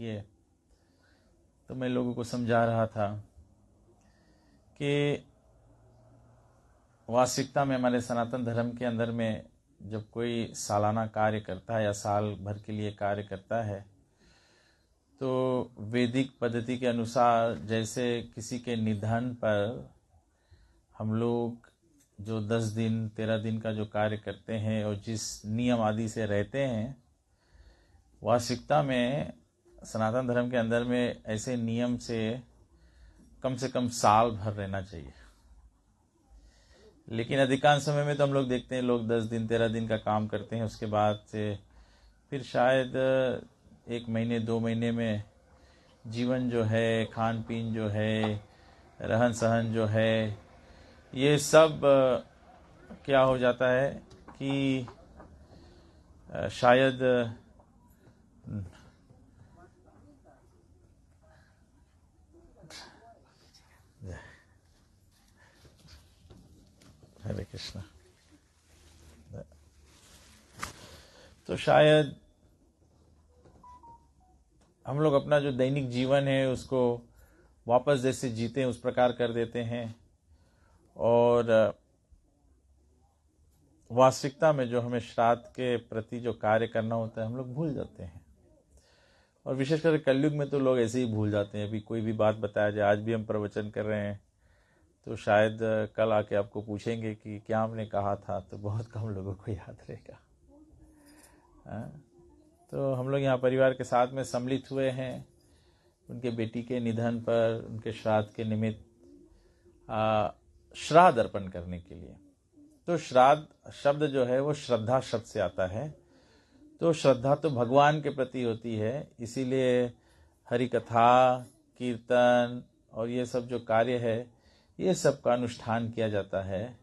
किए, तो मैं लोगों को समझा रहा था कि वास्तविकता में हमारे सनातन धर्म के अंदर में जब कोई सालाना कार्य करता है या साल भर के लिए कार्य करता है, तो वैदिक पद्धति के अनुसार जैसे किसी के निधन पर हम लोग जो 10 दिन 13 दिन का जो कार्य करते हैं और जिस नियम आदि से रहते हैं, वास्तविकता में सनातन धर्म के अंदर में ऐसे नियम से कम साल भर रहना चाहिए। लेकिन अधिकांश समय में तो हम लोग देखते हैं लोग 10 दिन 13 दिन का काम करते हैं, उसके बाद से फिर शायद 1 महीने 2 महीने में जीवन जो है, खान पीन जो है, रहन सहन जो है, ये सब क्या हो जाता है कि शायद हरे कृष्ण, तो शायद हम लोग अपना जो दैनिक जीवन है उसको वापस जैसे जीते हैं उस प्रकार कर देते हैं, और वास्तविकता में जो हमें श्राद्ध के प्रति जो कार्य करना होता है हम लोग भूल जाते हैं। और विशेषकर कलयुग में तो लोग ऐसे ही भूल जाते हैं। अभी कोई भी बात बताया जाए, आज भी हम प्रवचन कर रहे हैं तो शायद कल आके आपको पूछेंगे कि क्या हमने कहा था, तो बहुत कम लोगों को याद रहेगा। तो हम लोग यहाँ परिवार के साथ में सम्मिलित हुए हैं उनके बेटी के निधन पर, उनके श्राद्ध के निमित्त श्राद्ध अर्पण करने के लिए। तो श्राद्ध शब्द जो है वो श्रद्धा शब्द से आता है। तो श्रद्धा तो भगवान के प्रति होती है, इसीलिए हरि कथा, कीर्तन और ये सब जो कार्य है ये सब का अनुष्ठान किया जाता है,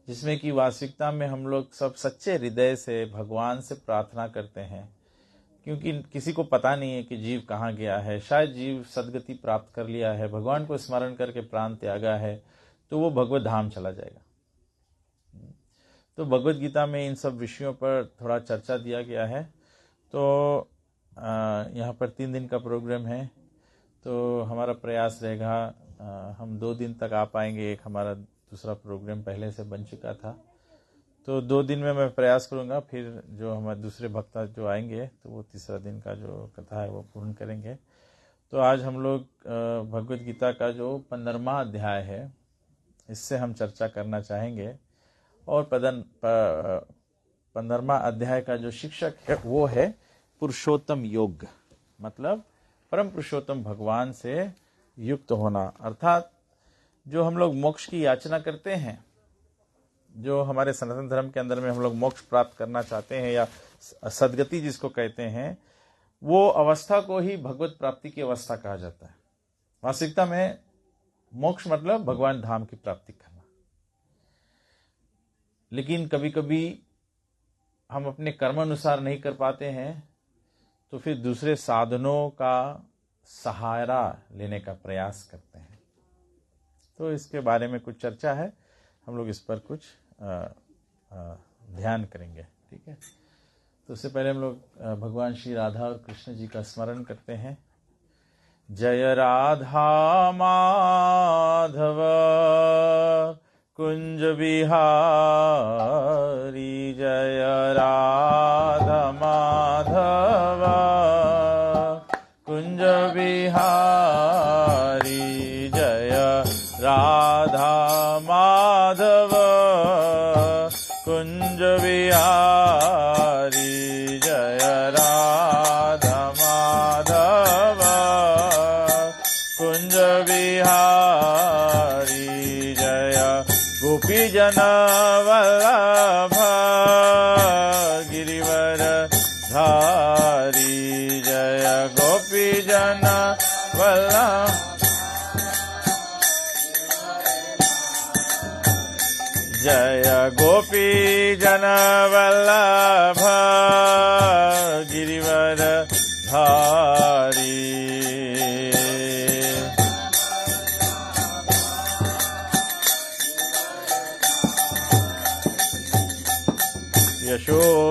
जिसमें कि वास्तविकता में हम लोग सब सच्चे हृदय से भगवान से प्रार्थना करते हैं। क्योंकि किसी को पता नहीं है कि जीव कहाँ गया है। शायद जीव सदगति प्राप्त कर लिया है, भगवान को स्मरण करके प्राण त्यागा है, तो वो भगवत धाम चला जाएगा। तो भगवत गीता में इन सब विषयों पर थोड़ा चर्चा दिया गया है। तो यहाँ पर 3 दिन का प्रोग्राम है, तो हमारा प्रयास रहेगा हम 2 दिन तक आ पाएंगे। एक हमारा दूसरा प्रोग्राम पहले से बन चुका था, तो 2 दिन में मैं प्रयास करूँगा। फिर जो हमारे दूसरे भक्त जो आएंगे तो वो तीसरा दिन का जो कथा है वो पूर्ण करेंगे। तो आज हम लोग भगवत गीता का जो 15वां अध्याय है इससे हम चर्चा करना चाहेंगे। और 15वां अध्याय का जो शिक्षक है वो है पुरुषोत्तम योग, मतलब परम पुरुषोत्तम भगवान से युक्त होना। अर्थात जो हम लोग मोक्ष की याचना करते हैं, जो हमारे सनातन धर्म के अंदर में हम लोग मोक्ष प्राप्त करना चाहते हैं या सदगति जिसको कहते हैं, वो अवस्था को ही भगवत प्राप्ति की अवस्था कहा जाता है। वास्तविकता में मोक्ष मतलब भगवान धाम की प्राप्ति करना। लेकिन कभी कभी हम अपने कर्म अनुसार नहीं कर पाते हैं, तो फिर दूसरे साधनों का सहारा लेने का प्रयास करते हैं। तो इसके बारे में कुछ चर्चा है, हम लोग इस पर कुछ ध्यान करेंगे। ठीक है, तो उससे पहले हम लोग भगवान श्री राधा और कृष्ण जी का स्मरण करते हैं। जय राधा माधव कुंज बिहारी, जय राधा माधव कुंज बिहारी, जय राधा माधव कुंज बिहारी, जय राधा माधव कुंज बिहारी, जय गोपी जन वल्लभ गिरिवर धारी, जय गोपी जन वल्लभ, जय गोपी जन वल्लभ गिरिवर धारी।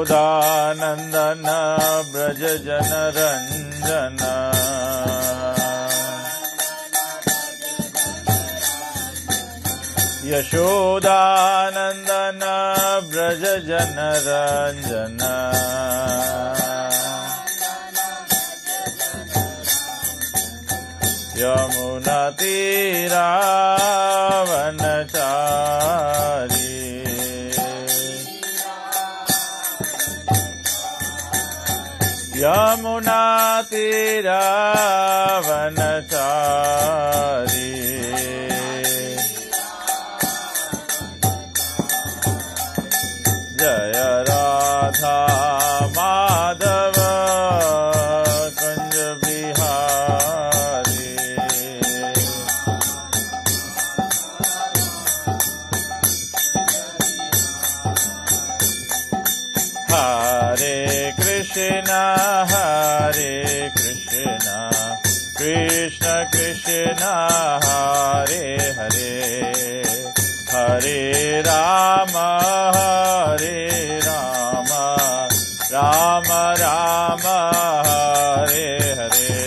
यशोदानंदन ब्रज जन रंजन, यशोदानंदन ब्रज जन रंजन यमुना तीरा वनचारी यमुना तीरा वनचारी जय राधा माधव कुंज बिहारी हरे कृष्ण कृष्ण कृष्ण हरे हरे हरे राम राम राम हरे हरे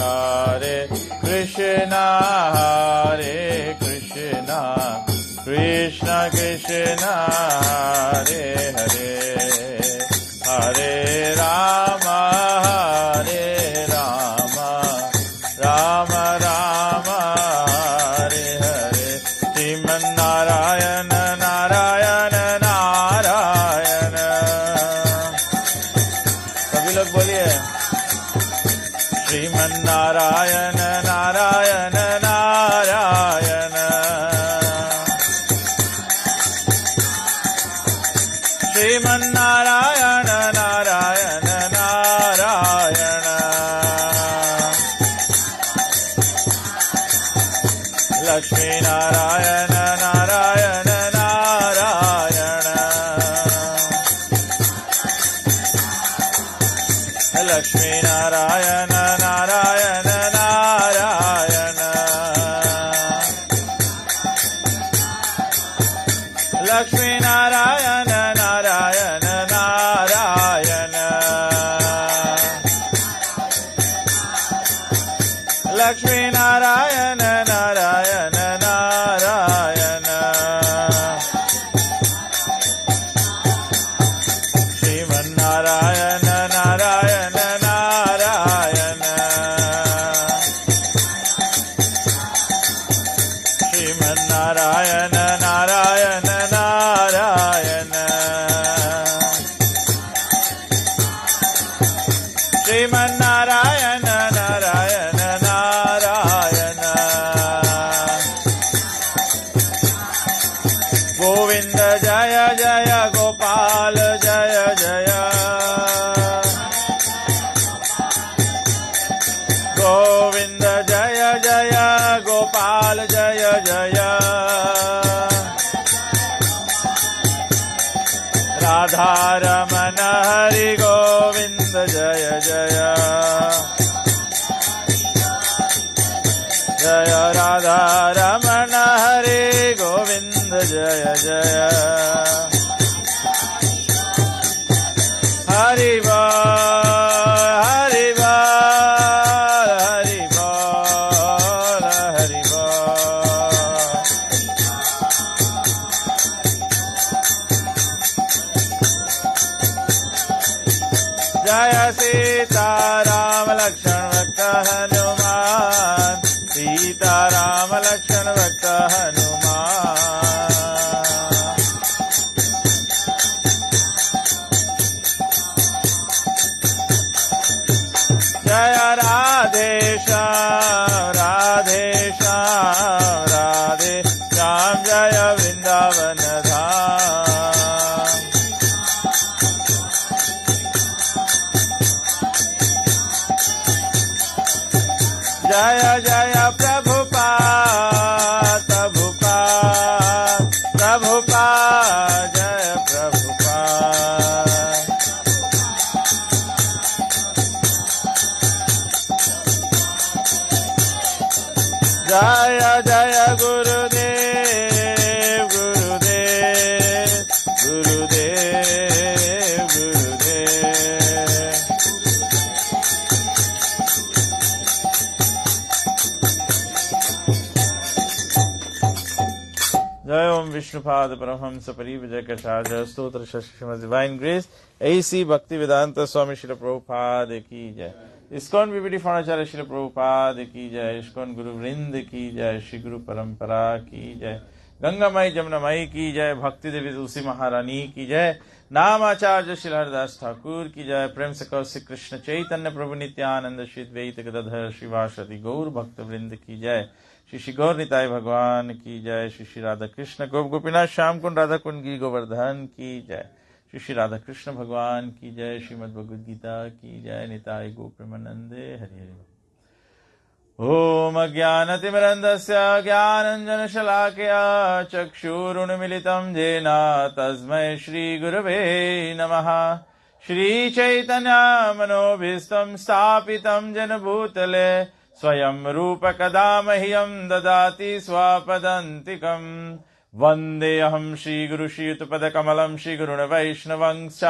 हरे कृष्ण कृष्ण कृष्ण हरे हरे हरे राम राम राम हरे हरे श्रीमन्नारायण नारायण नारायण सभी लोग बोलिए श्रीमन्नारायण नारायण नारायण श्रीमन्नारायण नारायण नारायण लक्ष्मी नारायण नारायण नारायण लक्ष्मी नारायण नारायण नारायण लक्ष्मी नारायण नारायण नारायण लक्ष्मी नारायण नारायण नारायण श्रीमन्नारायण नारायण नारायण श्रीमन्नारायण नारायण नारायण श्रीमन्नारायण नारायण नारायण गोविंद जय जय गोपाल जय जय गोविंद जय जय गोपाल जय जय राधा रमण हरि गोविंद जय जय जय राधा रमण हरि गोविंद जय जय हरि बोल हरि बोल हरि बोल हरि बोल जय सीताराम लक्ष्मण भक्त हनुमान सीताराम लक्ष्मण भक्त हनुमान जय राधे श्याम राधे श्याम राधे श्याम जय वृंदावन धाम जय जय प्रभुपाद प्रभुपाद प्रभुपाद जय प्रभुपाद जय जय गुरुदेव गुरुदेव गुरुदेव गुरुदेव विष्णुपाद परमहंस परिव्राजकाचार्य स्तोत्र श्रीमद् डिवाइन ग्रेस ऐसी भक्ति वेदांत स्वामी श्रील प्रभुपाद की जय। इस्कॉन बीबीडी फाउंडाचार्य श्रील प्रभुपाद की जय। इस्कॉन गुरु वृंद की जय। श्री गुरु परंपरा की जय। गंगामाई जमुनामाई की जय। भक्ति देवी तुलसी महारानी की जय। नाम आचार्य श्री हरिदास ठाकुर की जय। प्रेम से कहो श्री कृष्ण चैतन्य प्रभु नित्यानंद श्री द्वैत गदाधर श्रीवासति गौर भक्त वृंद की जय। श्री श्री गौर निताय भगवान की जय। श्री श्री राधा कृष्ण गोप गोपीनाथ श्याम कुंड राधा कुंड गिरि गोवर्धन की जय। श्री श्री राधा कृष्ण भगवान की जय। श्रीमद् भगवद गीता की जय। निताय गो प्रेमानंदे हरि हरि। ओम अज्ञानतिमिरन्धस्य ज्ञानाञ्जनशलाकया चक्षुरुन्मिलितं येन तस्मै श्रीगुरवे नमः। श्रीचैतन्यमनोभीष्टं स्थापितं जन-भूतले स्वयं रूप कदा मह्यं ददाति स्वपदान्तिकम्। वन्देऽहं श्रीगुरु श्रीयुतपदकमलं श्रीगुरुन् वैष्णवंश्च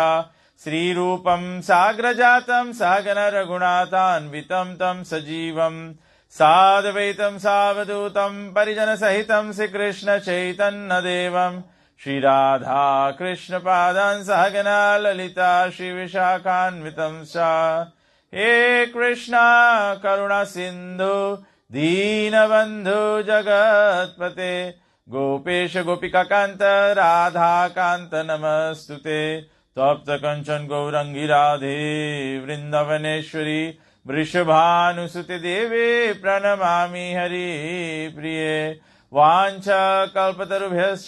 श्रीरूपं साग्रजातं सहगण रघुनाथान्वितं तं सजीवम् साद्वैतं सावधूतं परिजनसहितं श्रीकृष्ण चैतन्यदेवं श्रीराधा कृष्णपादान् सहगना ललिता श्रीविशाखान्वितं च। हे कृष्णा करुणा सिन्धु दीनबन्धु जगत्पते गोपेश गोपिकान्त राधाकान्त नमस्तुते। तप्त कंचन गौरंगी राधे वृंदावनेश्वरी वृषभानुसुते देवे प्रणमामि हरि प्रिये। वाञ्छा कल्पतरुभ्यश्च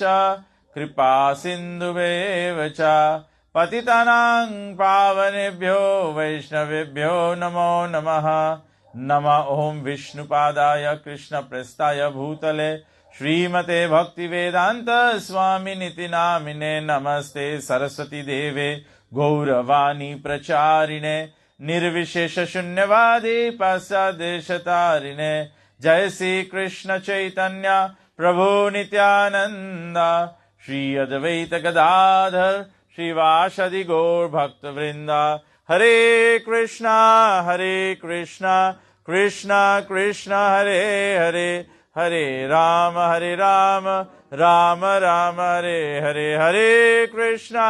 कृपा सिन्धुभ्येव च पतितानां पावनेभ्यो वैष्णवेभ्यो नमो नमः। नमः ओं विष्णुपादाय कृष्णप्रेष्ठाय भूतले श्रीमते भक्ति वेदांत स्वामिनिति नामिने। नमस्ते सरस्वती देवे गौरवाणी प्रचारिणे निर्विशेष शून्यवादी पाश्चादेशतारिणे। जय श्री कृष्ण चैतन्य प्रभु नित्यानंद श्री अद्वैत गदाधर श्रीवासदि गौर भक्त वृंदा। हरे कृष्णा कृष्णा कृष्णा हरे हरे हरे राम राम राम हरे हरे। हरे कृष्णा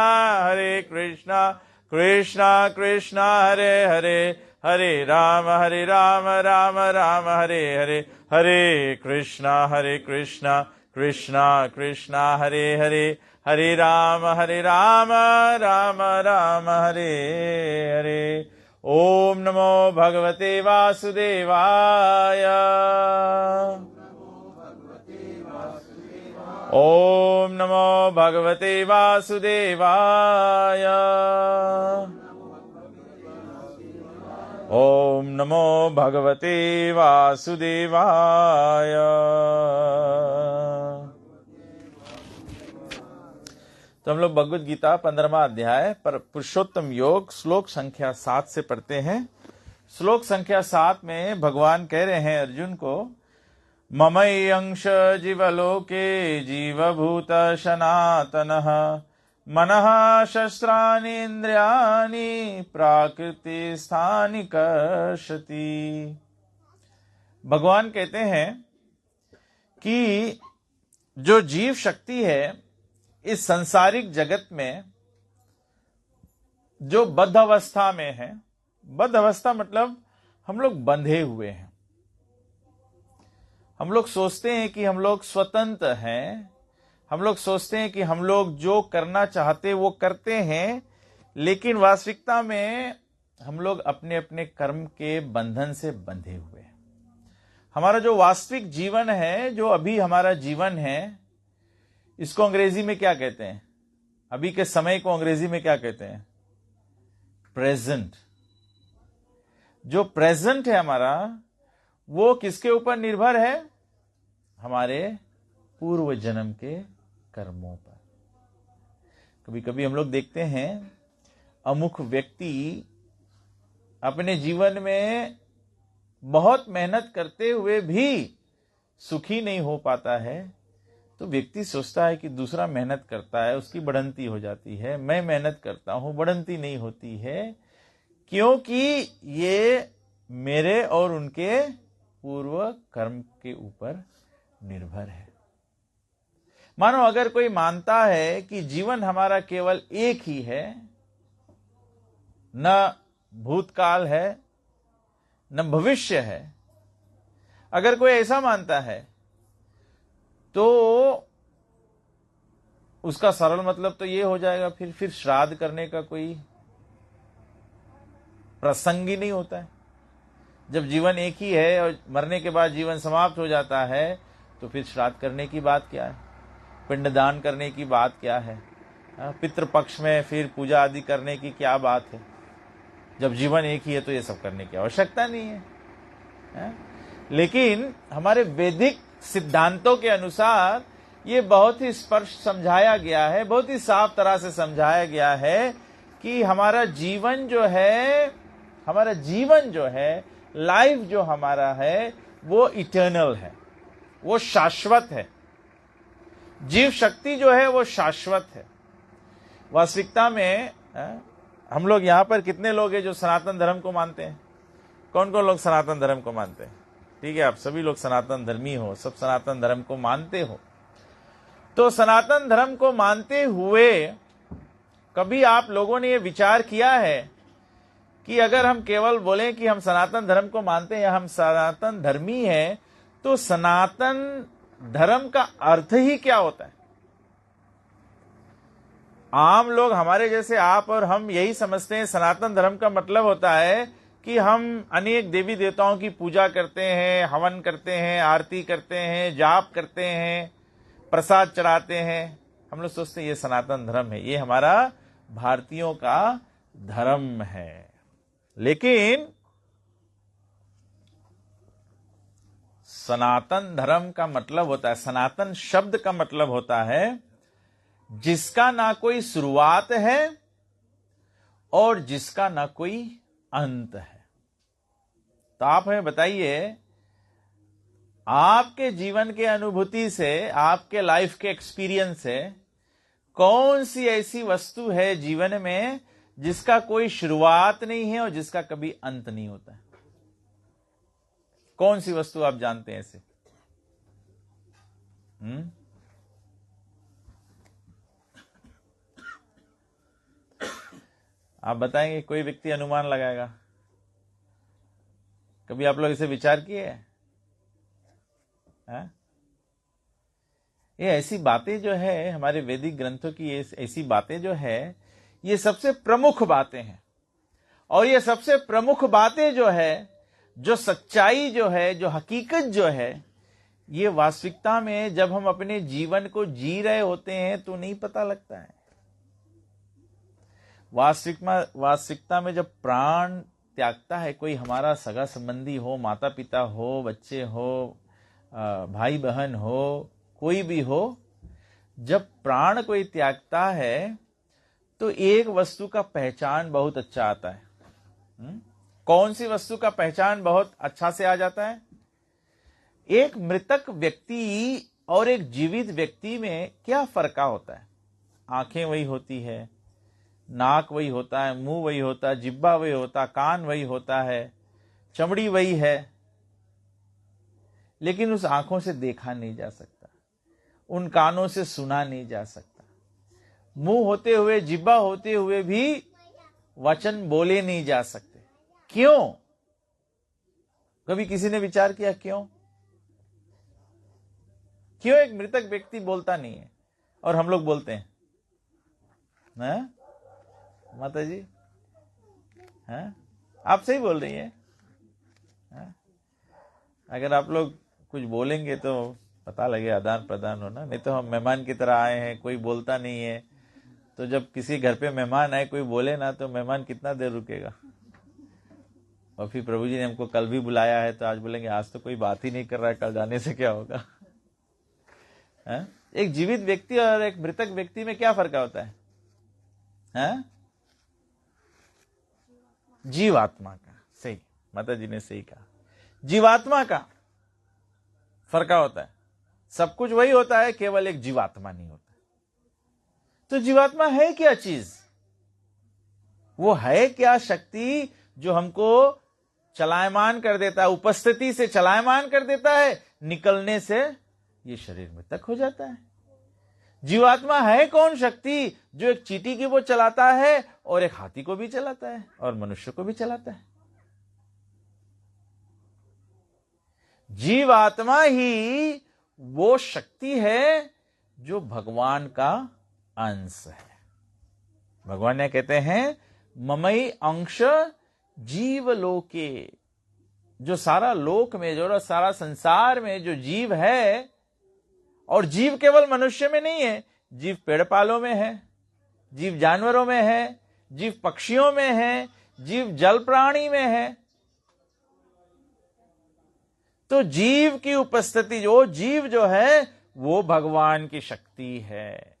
कृष्णा कृष्णा हरे हरे हरे राम राम हरे हरे। हरे कृष्णा कृष्णा कृष्णा हरे हरे हरे राम राम हरे हरे। ओम नमो भगवते वासुदेवाय। ओम नमो भगवते वासुदेवाय। ओम नमो भगवते वासुदेवाय। तो हम लोग भगवद गीता 15वां अध्याय पर पुरुषोत्तम योग श्लोक संख्या 7 से पढ़ते हैं। श्लोक संख्या 7 में भगवान कह रहे हैं अर्जुन को, ममैयंश जीवलोके जीवभूत सनातनः मनः शस्त्राणि इंद्रियाणि प्राकृति स्थानि कर्षति। भगवान कहते हैं कि जो जीव शक्ति है इस सांसारिक जगत में जो बद्ध अवस्था में है, बद्ध अवस्था मतलब हम लोग बंधे हुए हैं। हम लोग सोचते हैं कि हम लोग स्वतंत्र हैं, हम लोग सोचते हैं कि हम लोग जो करना चाहते वो करते हैं, लेकिन वास्तविकता में हम लोग अपने अपने कर्म के बंधन से बंधे हुए हैं। हमारा जो वास्तविक जीवन है, जो अभी हमारा जीवन है, इसको अंग्रेजी में क्या कहते हैं? अभी के समय को अंग्रेजी में क्या कहते हैं? प्रेजेंट। जो प्रेजेंट है हमारा, वो किसके ऊपर निर्भर है? हमारे पूर्व जन्म के कर्मों पर। कभी कभी हम लोग देखते हैं अमुक व्यक्ति अपने जीवन में बहुत मेहनत करते हुए भी सुखी नहीं हो पाता है, तो व्यक्ति सोचता है कि दूसरा मेहनत करता है उसकी बढ़ंती हो जाती है, मैं मेहनत करता हूं बढ़ंती नहीं होती है, क्योंकि ये मेरे और उनके पूर्व कर्म के ऊपर निर्भर है। मानो अगर कोई मानता है कि जीवन हमारा केवल एक ही है, न भूतकाल है न भविष्य है, अगर कोई ऐसा मानता है तो उसका सरल मतलब तो ये हो जाएगा फिर श्राद्ध करने का कोई प्रसंग ही नहीं होता है। जब जीवन एक ही है और मरने के बाद जीवन समाप्त हो जाता है तो फिर श्राद्ध करने की बात क्या है, पिंडदान करने की बात क्या है, पितृपक्ष में फिर पूजा आदि करने की क्या बात है। जब जीवन एक ही है तो ये सब करने की आवश्यकता नहीं है। लेकिन हमारे वैदिक सिद्धांतों के अनुसार ये बहुत ही स्पष्ट समझाया गया है, बहुत ही साफ तरह से समझाया गया है कि हमारा जीवन जो है, लाइफ जो हमारा है वो इटर्नल है, वो शाश्वत है। जीव शक्ति जो है वो शाश्वत है। वास्तविकता में हम लोग यहां पर कितने लोग हैं जो सनातन धर्म को मानते हैं? कौन कौन लोग सनातन धर्म को मानते हैं? ठीक है, आप सभी लोग सनातन धर्मी हो, सब सनातन धर्म को मानते हो। तो सनातन धर्म को मानते हुए कभी आप लोगों ने ये विचार किया है कि अगर हम केवल बोलें कि हम सनातन धर्म को मानते हैं या हम सनातन धर्मी हैं, तो सनातन धर्म का अर्थ ही क्या होता है? आम लोग हमारे जैसे आप और हम यही समझते हैं सनातन धर्म का मतलब होता है कि हम अनेक देवी देवताओं की पूजा करते हैं, हवन करते हैं, आरती करते हैं, जाप करते हैं, प्रसाद चढ़ाते हैं। हम लोग सोचते हैं ये सनातन धर्म है, ये हमारा भारतीयों का धर्म है। लेकिन सनातन धर्म का मतलब होता है, सनातन शब्द का मतलब होता है जिसका ना कोई शुरुआत है और जिसका ना कोई अंत है। तो आप हमें बताइए, आपके जीवन के अनुभूति से, आपके लाइफ के एक्सपीरियंस से कौन सी ऐसी वस्तु है जीवन में जिसका कोई शुरुआत नहीं है और जिसका कभी अंत नहीं होता है? कौन सी वस्तु आप जानते हैं ऐसे? आप बताएंगे, कोई व्यक्ति अनुमान लगाएगा? कभी आप लोग इसे विचार किए हैं? ये ऐसी बातें जो है हमारे वैदिक ग्रंथों की, ये ऐसी बातें जो है ये सबसे प्रमुख बातें हैं। और ये सबसे प्रमुख बातें जो है, जो सच्चाई जो है, जो हकीकत जो है, ये वास्तविकता में जब हम अपने जीवन को जी रहे होते हैं तो नहीं पता लगता है। वास्तविकता में जब प्राण त्यागता है कोई, हमारा सगा संबंधी हो, माता पिता हो, बच्चे हो, भाई बहन हो, कोई भी हो, जब प्राण कोई त्यागता है तो एक वस्तु का पहचान बहुत अच्छा आता है। कौन सी वस्तु का पहचान बहुत अच्छा से आ जाता है? एक मृतक व्यक्ति और एक जीवित व्यक्ति में क्या फर्क होता है? आंखें वही होती है, नाक वही होता है, मुंह वही होता है, जिब्बा वही होता है, कान वही होता है, चमड़ी वही है, लेकिन उस आंखों से देखा नहीं जा सकता, उन कानों से सुना नहीं जा सकता, मुंह होते हुए, जिब्बा होते हुए भी वचन बोले नहीं जा सकते। क्यों? कभी किसी ने विचार किया क्यों? क्यों एक मृतक व्यक्ति बोलता नहीं है और हम लोग बोलते हैं? माता जी, आप सही बोल रही हैं। अगर आप लोग कुछ बोलेंगे तो पता लगे, आदान प्रदान होना। नहीं तो हम मेहमान की तरह आए हैं, कोई बोलता नहीं है, तो जब किसी घर पे मेहमान आए कोई बोले ना तो मेहमान कितना देर रुकेगा। और फिर प्रभु जी ने हमको कल भी बुलाया है तो आज बोलेंगे आज तो कोई बात ही नहीं कर रहा है, कल जाने से क्या होगा। एक जीवित व्यक्ति और एक मृतक व्यक्ति में क्या फर्क होता है? जीवात्मा का। सही, माता जी ने सही कहा, जीवात्मा का फर्क होता है। सब कुछ वही होता है, केवल एक जीवात्मा नहीं होता। तो जीवात्मा है क्या चीज? वो है क्या शक्ति जो हमको चलायमान कर देता है, उपस्थिति से चलायमान कर देता है, निकलने से ये शरीर मृतक हो जाता है। जीवात्मा है कौन शक्ति जो एक चींटी की वो चलाता है और एक हाथी को भी चलाता है और मनुष्य को भी चलाता है? जीवात्मा ही वो शक्ति है जो भगवान का अंश है। भगवान ने कहते हैं ममई अंश जीव लोके, जो सारा लोक में, जो सारा संसार में जो जीव है, और जीव केवल मनुष्य में नहीं है, जीव पेड़ पालों में है, जीव जानवरों में है, जीव पक्षियों में है, जीव जल प्राणी में है। तो जीव की उपस्थिति, जो जीव जो है वो भगवान की शक्ति है।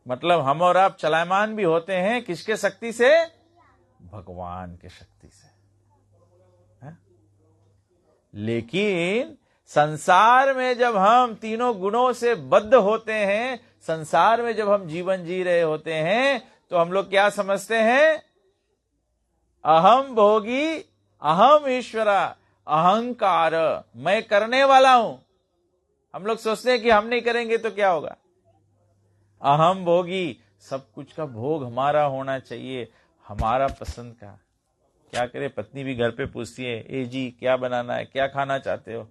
मतलब हम और आप चलायमान भी होते हैं किसके शक्ति से? भगवान के शक्ति से। लेकिन संसार में जब हम तीनों गुणों से बद्ध होते हैं, संसार में जब हम जीवन जी रहे होते हैं, तो हम लोग क्या समझते हैं? अहम भोगी, अहम ईश्वरा, अहंकार, मैं करने वाला हूं। हम लोग सोचते हैं कि हम नहीं करेंगे तो क्या होगा? अहम भोगी, सब कुछ का भोग हमारा होना चाहिए, हमारा पसंद का। क्या करे, पत्नी भी घर पे पूछती है, ए जी क्या बनाना है, क्या खाना चाहते हो?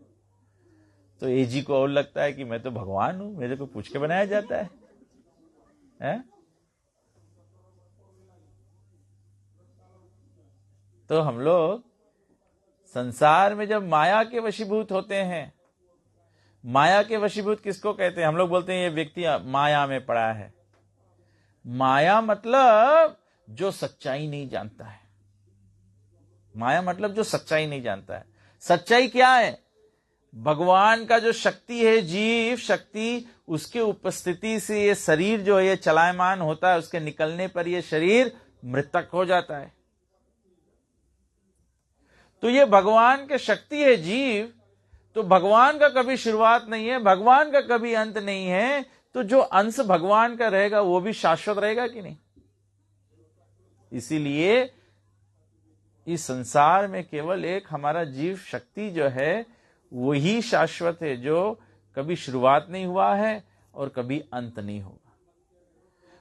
तो ए जी को और लगता है कि मैं तो भगवान हूं, मेरे को पूछ के बनाया जाता है? तो हम लोग संसार में जब माया के वशीभूत होते हैं, माया के वशीभूत किसको कहते हैं? हम लोग बोलते हैं ये व्यक्ति माया में पड़ा है। माया मतलब जो सच्चाई नहीं जानता है। माया मतलब जो सच्चाई नहीं जानता है। सच्चाई क्या है? भगवान का जो शक्ति है, जीव शक्ति, उसके उपस्थिति से ये शरीर जो है ये चलायमान होता है, उसके निकलने पर ये शरीर मृतक हो जाता है। तो ये भगवान की शक्ति है जीव, तो भगवान का कभी शुरुआत नहीं है, भगवान का कभी अंत नहीं है। तो जो अंश भगवान का रहेगा वो भी शाश्वत रहेगा कि नहीं? इसीलिए इस संसार में केवल एक हमारा जीव शक्ति जो है वही शाश्वत है, जो कभी शुरुआत नहीं हुआ है और कभी अंत नहीं होगा।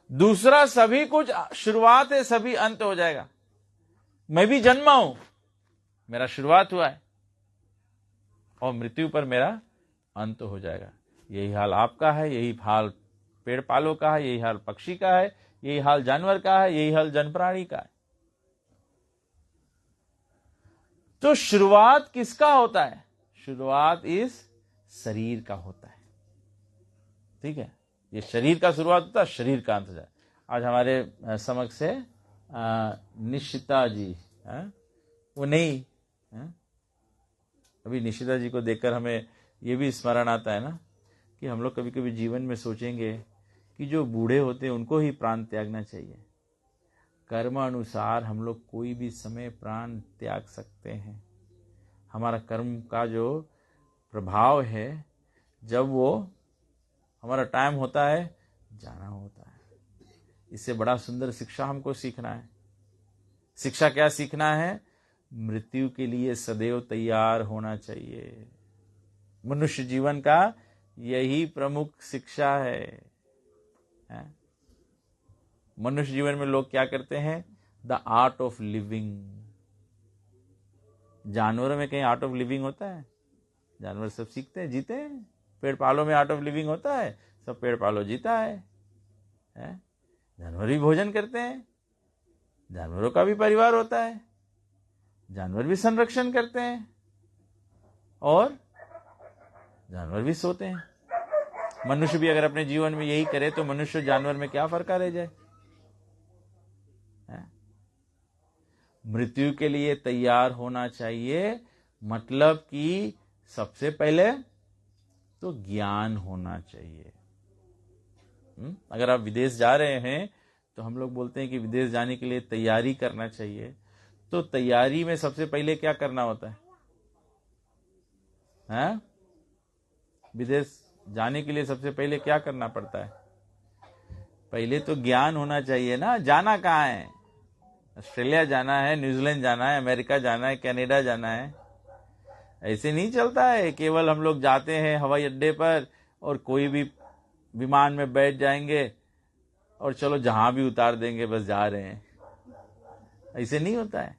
दूसरा सभी कुछ शुरुआत है, सभी अंत हो जाएगा। मैं भी जन्मा हूं, मेरा शुरुआत हुआ है और मृत्यु पर मेरा अंत हो जाएगा। यही हाल आपका है, यही हाल पेड़ पालों का है, यही हाल पक्षी का है, यही हाल जानवर का है, यही हाल जन प्राणी का है। तो शुरुआत किसका होता है? शुरुआत इस शरीर का होता है। ठीक है, ये शरीर का शुरुआत होता है, शरीर का अंत हो जाए। आज हमारे समक्ष है निशिता जी, वो नहीं अभी निशिता जी को देखकर हमें ये भी स्मरण आता है ना कि हम लोग कभी कभी जीवन में सोचेंगे कि जो बूढ़े होते हैं उनको ही प्राण त्यागना चाहिए। कर्म अनुसार हम लोग कोई भी समय प्राण त्याग सकते हैं। हमारा कर्म का जो प्रभाव है, जब वो हमारा टाइम होता है जाना होता है। इससे बड़ा सुंदर शिक्षा हमको सीखना है। शिक्षा क्या सीखना है? मृत्यु के लिए सदैव तैयार होना चाहिए। मनुष्य जीवन का यही प्रमुख शिक्षा है। मनुष्य जीवन में लोग क्या करते हैं? The art of living. जानवरों में कहीं आर्ट ऑफ लिविंग होता है? जानवर सब सीखते हैं, जीते हैं। पेड़ पालों में आर्ट ऑफ लिविंग होता है? सब पेड़ पालों जीता है? जानवर भी भोजन करते हैं, जानवरों का भी परिवार होता है, जानवर भी संरक्षण करते हैं और जानवर भी सोते हैं। मनुष्य भी अगर अपने जीवन में यही करे तो मनुष्य जानवर में क्या फर्क रह जाए? मृत्यु के लिए तैयार होना चाहिए, मतलब कि सबसे पहले तो ज्ञान होना चाहिए। अगर आप विदेश जा रहे हैं तो हम लोग बोलते हैं कि विदेश जाने के लिए तैयारी करना चाहिए। तो तैयारी में सबसे पहले क्या करना होता है? विदेश जाने के लिए सबसे पहले क्या करना पड़ता है? पहले तो ज्ञान होना चाहिए ना। जाना कहाँ है? ऑस्ट्रेलिया जाना है, न्यूजीलैंड जाना है, अमेरिका जाना है, कनाडा जाना है? ऐसे नहीं चलता है। केवल हम लोग जाते हैं हवाई अड्डे पर और कोई भी विमान में बैठ जाएंगे और चलो जहां भी उतार देंगे बस जा रहे हैं। ऐसे नहीं होता है।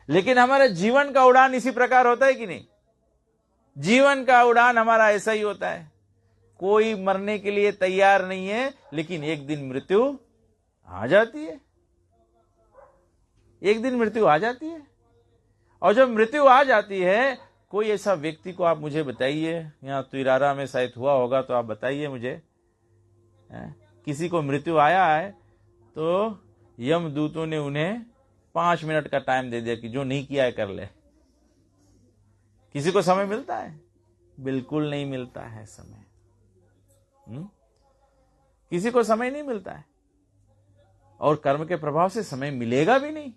लेकिन हमारा जीवन का उड़ान इसी प्रकार होता है कि नहीं? जीवन का उड़ान हमारा ऐसा ही होता है। कोई मरने के लिए तैयार नहीं है, लेकिन एक दिन मृत्यु आ जाती है। एक दिन मृत्यु आ जाती है। और जब मृत्यु आ जाती है, कोई ऐसा व्यक्ति को आप मुझे बताइए, यहाँ तुरारा में शायद हुआ होगा तो आप बताइए मुझे, किसी को मृत्यु आया है तो यमदूतों ने उन्हें 5 मिनट का टाइम दे दिया कि जो नहीं किया है कर ले। किसी को समय मिलता है? बिल्कुल नहीं मिलता है समय। किसी को समय नहीं मिलता है, और कर्म के प्रभाव से समय मिलेगा भी नहीं।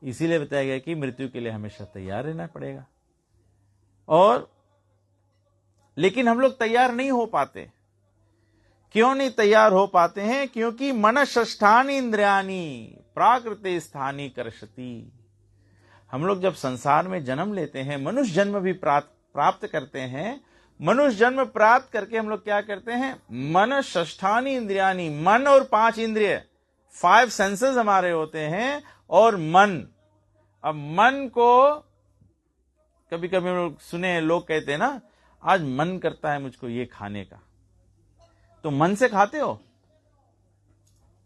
इसीलिए बताया गया कि मृत्यु के लिए हमेशा तैयार रहना पड़ेगा। और लेकिन हम लोग तैयार नहीं हो पाते। क्यों नहीं तैयार हो पाते हैं? क्योंकि मनश्ष्ठानि इंद्रियाणि प्राकृते स्थानी कर्षति। हम लोग जब संसार में जन्म लेते हैं, मनुष्य जन्म भी प्राप्त करते हैं। मनुष्य जन्म प्राप्त करके हम लोग क्या करते हैं? मनश्ष्ठानि इंद्रियाणि, मन और 5 इंद्रिय, 5 सेंसेस हमारे होते हैं। और मन, अब मन को कभी कभी हम लोग सुने, लोग कहते हैं ना, आज मन करता है मुझको ये खाने का, तो मन से खाते हो?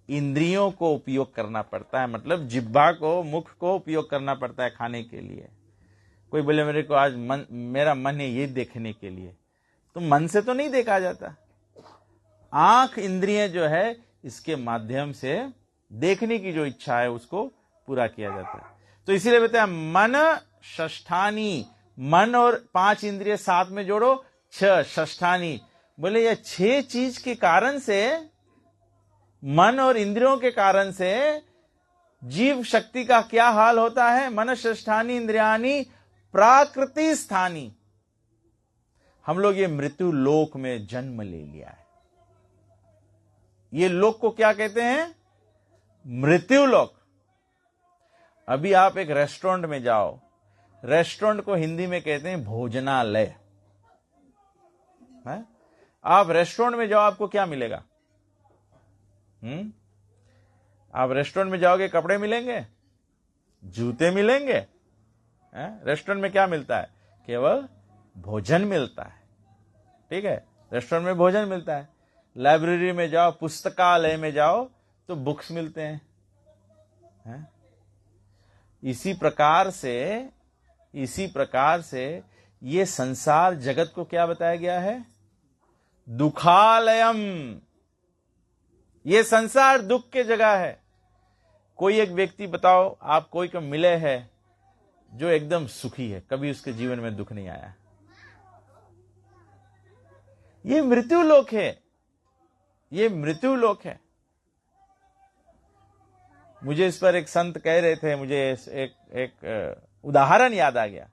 इंद्रियों को उपयोग करना पड़ता है, मतलब जिह्वा को, मुख को उपयोग करना पड़ता है खाने के लिए। कोई बोले मेरे को आज मेरा मन है ये देखने के लिए, तो मन से तो नहीं देखा जाता। आंख इंद्रिय जो है, इसके माध्यम से देखने की जो इच्छा है उसको पूरा किया जाता है। तो इसीलिए बताया मन षष्ठानी, मन और 5 इंद्रिय साथ में जोड़ो, 6 षष्ठानी। बोले ये 6 चीज के कारण से, मन और इंद्रियों के कारण से जीव शक्ति का क्या हाल होता है? मन षष्ठानी इंद्रियाणी प्राकृति स्थानी। हम लोग ये मृत्यु लोक में जन्म ले लिया है। ये लोक को क्या कहते हैं? मृत्यु लोक। अभी आप एक रेस्टोरेंट में जाओ, रेस्टोरेंट को हिंदी में कहते हैं भोजनालय। आप रेस्टोरेंट में जाओ, आपको क्या मिलेगा? आप रेस्टोरेंट में जाओगे, कपड़े मिलेंगे, जूते मिलेंगे। रेस्टोरेंट में क्या मिलता है? केवल भोजन मिलता है। ठीक है, रेस्टोरेंट में भोजन मिलता है। लाइब्रेरी में जाओ, पुस्तकालय में जाओ तो बुक्स मिलते हैं। इसी प्रकार से ये संसार जगत को क्या बताया गया है? दुखालयम। ये संसार दुख के जगह है। कोई एक व्यक्ति बताओ, आप कोई को मिले हैं जो एकदम सुखी है, कभी उसके जीवन में दुख नहीं आया? ये मृत्यु लोक है। ये मृत्यु लोक है। मुझे इस पर एक संत कह रहे थे, मुझे एक उदाहरण याद आ गया।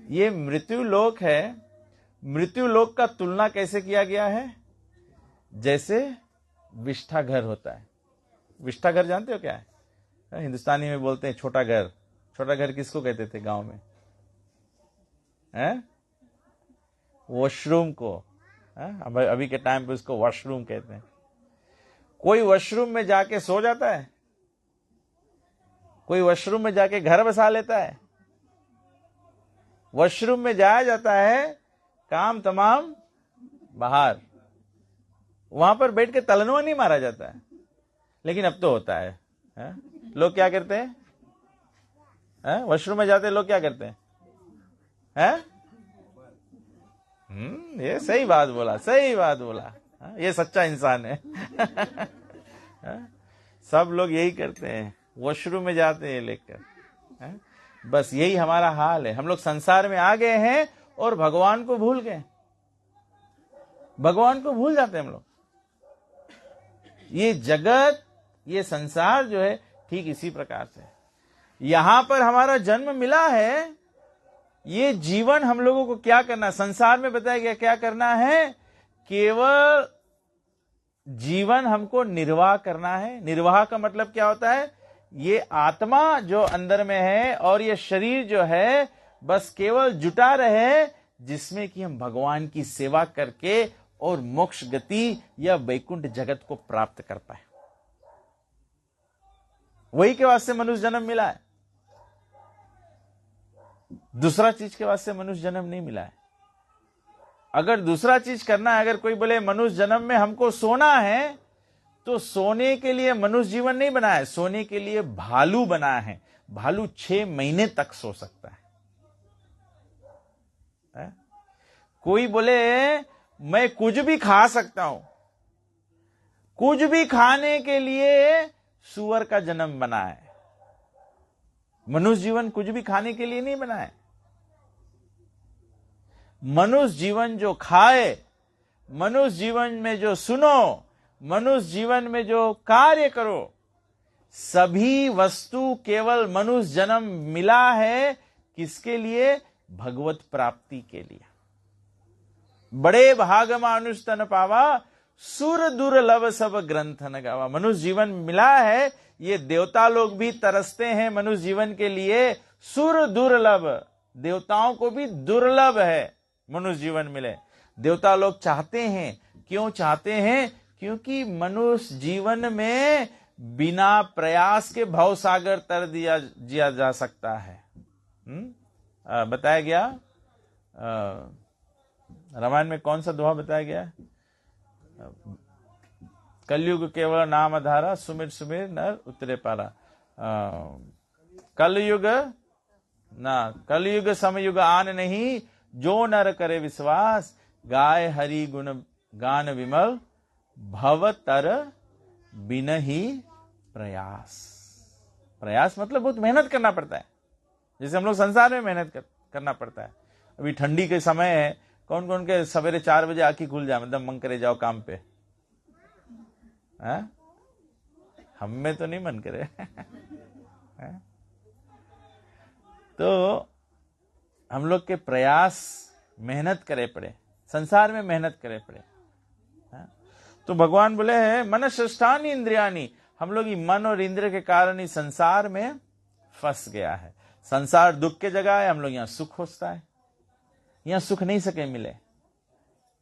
ये मृत्यु लोक है। मृत्यु लोक का तुलना कैसे किया गया है? जैसे विष्ठा घर होता है। विष्ठा घर जानते हो क्या है? हिंदुस्तानी में बोलते हैं छोटा घर। छोटा घर किसको कहते थे गांव में? वॉशरूम को। अभी के टाइम पे उसको वॉशरूम कहते हैं। कोई वॉशरूम में जाके सो जाता है? कोई वॉशरूम में जाके घर बसा लेता है? वॉशरूम में जाया जाता है, काम तमाम बाहर, वहां पर बैठ के तलनवा नहीं मारा जाता है। लेकिन अब तो होता है। लोग क्या करते हैं? वॉशरूम में जाते लोग क्या करते हैं? ये सही बात बोला, सही बात बोला। ये सच्चा इंसान है। सब लोग यही करते हैं, वॉशरूम में जाते हैं लेकर। बस यही हमारा हाल है। हम लोग संसार में आ गए हैं और भगवान को भूल गए। भगवान को भूल जाते हैं हम लोग। ये जगत, ये संसार जो है, ठीक इसी प्रकार से यहां पर हमारा जन्म मिला है। ये जीवन हम लोगों को क्या करना, संसार में बताया गया क्या करना है? केवल जीवन हमको निर्वाह करना है। निर्वाह का मतलब क्या होता है? ये आत्मा जो अंदर में है और ये शरीर जो है, बस केवल जुटा रहे जिसमें कि हम भगवान की सेवा करके और मोक्ष गति या वैकुंठ जगत को प्राप्त कर पाए। वही के वास्ते मनुष्य जन्म मिला है, दूसरा चीज के वास्ते मनुष्य जन्म नहीं मिला है। अगर दूसरा चीज करना है, अगर कोई बोले मनुष्य जन्म में हमको सोना है, तो सोने के लिए मनुष्य जीवन नहीं बना है, सोने के लिए भालू बना है। भालू 6 महीने तक सो सकता है। कोई बोले मैं कुछ भी खा सकता हूं, कुछ भी खाने के लिए सूअर का जन्म बना है। मनुष्य जीवन कुछ भी खाने के लिए नहीं बना है। मनुष्य जीवन जो खाए, मनुष्य जीवन में जो सुनो, मनुष्य जीवन में जो कार्य करो, सभी वस्तु केवल मनुष्य जन्म मिला है किसके लिए? भगवत प्राप्ति के लिए। बड़े भाग मानुष तन पावा, सुर दुर्लभ सब ग्रंथ न गावा। मनुष्य जीवन मिला है, ये देवता लोग भी तरसते हैं मनुष्य जीवन के लिए। सुर दुर्लभ, देवताओं को भी दुर्लभ है मनुष्य जीवन मिले। देवता लोग चाहते हैं, क्यों चाहते हैं? क्योंकि मनुष्य जीवन में बिना प्रयास के भव सागर तर जिया जा सकता है। बताया गया रामायण में कौन सा दोहा बताया गया? कलयुग केवल नाम आधारा, सुमिर सुमिर नर उतरे पारा। कलयुग समयुग आन नहीं, जो नर करे विश्वास, गाय हरि गुण गान विमल, भव तर बिन ही प्रयास। प्रयास मतलब बहुत मेहनत करना पड़ता है, जैसे हम लोग संसार में मेहनत करना पड़ता है। अभी ठंडी के समय है, कौन कौन के सवेरे 4 बजे आंखें खुल जाए, मतलब मन करे जाओ काम पे? हम में तो नहीं मन करे। तो हम लोग के प्रयास, मेहनत करे पड़े, संसार में मेहनत करे पड़े। तो भगवान बोले हैं मन श्रेष्ठानी इंद्रियानी, हम लोग ये मन और इंद्रिय के कारण ही संसार में फंस गया है। संसार दुख के जगह है, हम लोग यहाँ सुख खोजता है। यहाँ सुख नहीं सके मिले,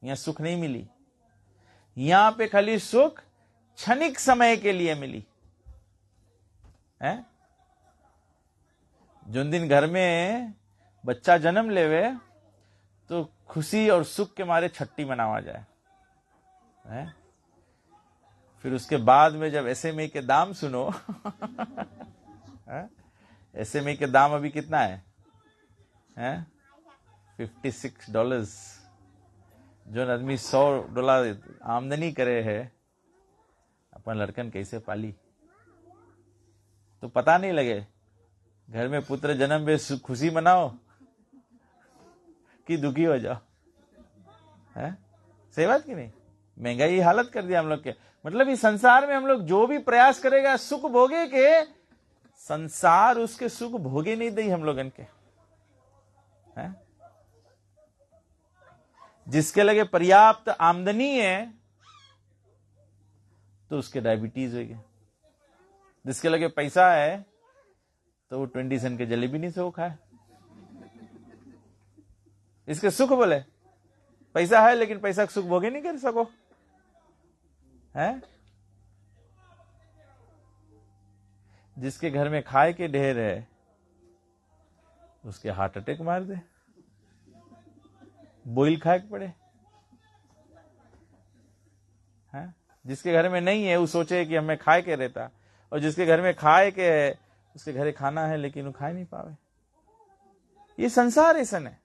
यहाँ सुख नहीं मिली। यहाँ पे खाली सुख क्षणिक समय के लिए मिली है। जो दिन घर में बच्चा जन्म लेवे तो खुशी और सुख के मारे छट्टी मनावा जाए है? फिर उसके बाद में जब एसएमई के दाम सुनो एसएमई के दाम अभी कितना है? $56। जो आदमी $100 आमदनी करे है, अपन लड़कन कैसे पाली? तो पता नहीं लगे घर में पुत्र जन्म पे खुशी मनाओ कि दुखी हो जाओ है? सही बात की नहीं? महंगाई हालत कर दिया हम लोग के। मतलब इस संसार में हम लोग जो भी प्रयास करेगा सुख भोगे के, संसार उसके सुख भोगे नहीं दी हम लोग इनके है? जिसके लगे पर्याप्त आमदनी है तो उसके डायबिटीज होगी। जिसके लगे पैसा है तो वो 20 सेंट के जलेबी नहीं से खाए। इसके सुख बोले पैसा है, लेकिन पैसा सुख भोगे नहीं कर सको है? जिसके घर में खाए के ढेर है उसके हार्ट अटैक मार दे, बॉइल खाए के पड़े है? जिसके घर में नहीं है वो सोचे कि हमें खाए के रहता, और जिसके घर में खाए के है उसके घरे खाना है लेकिन वो खाए नहीं पावे। ये संसार ऐसा है।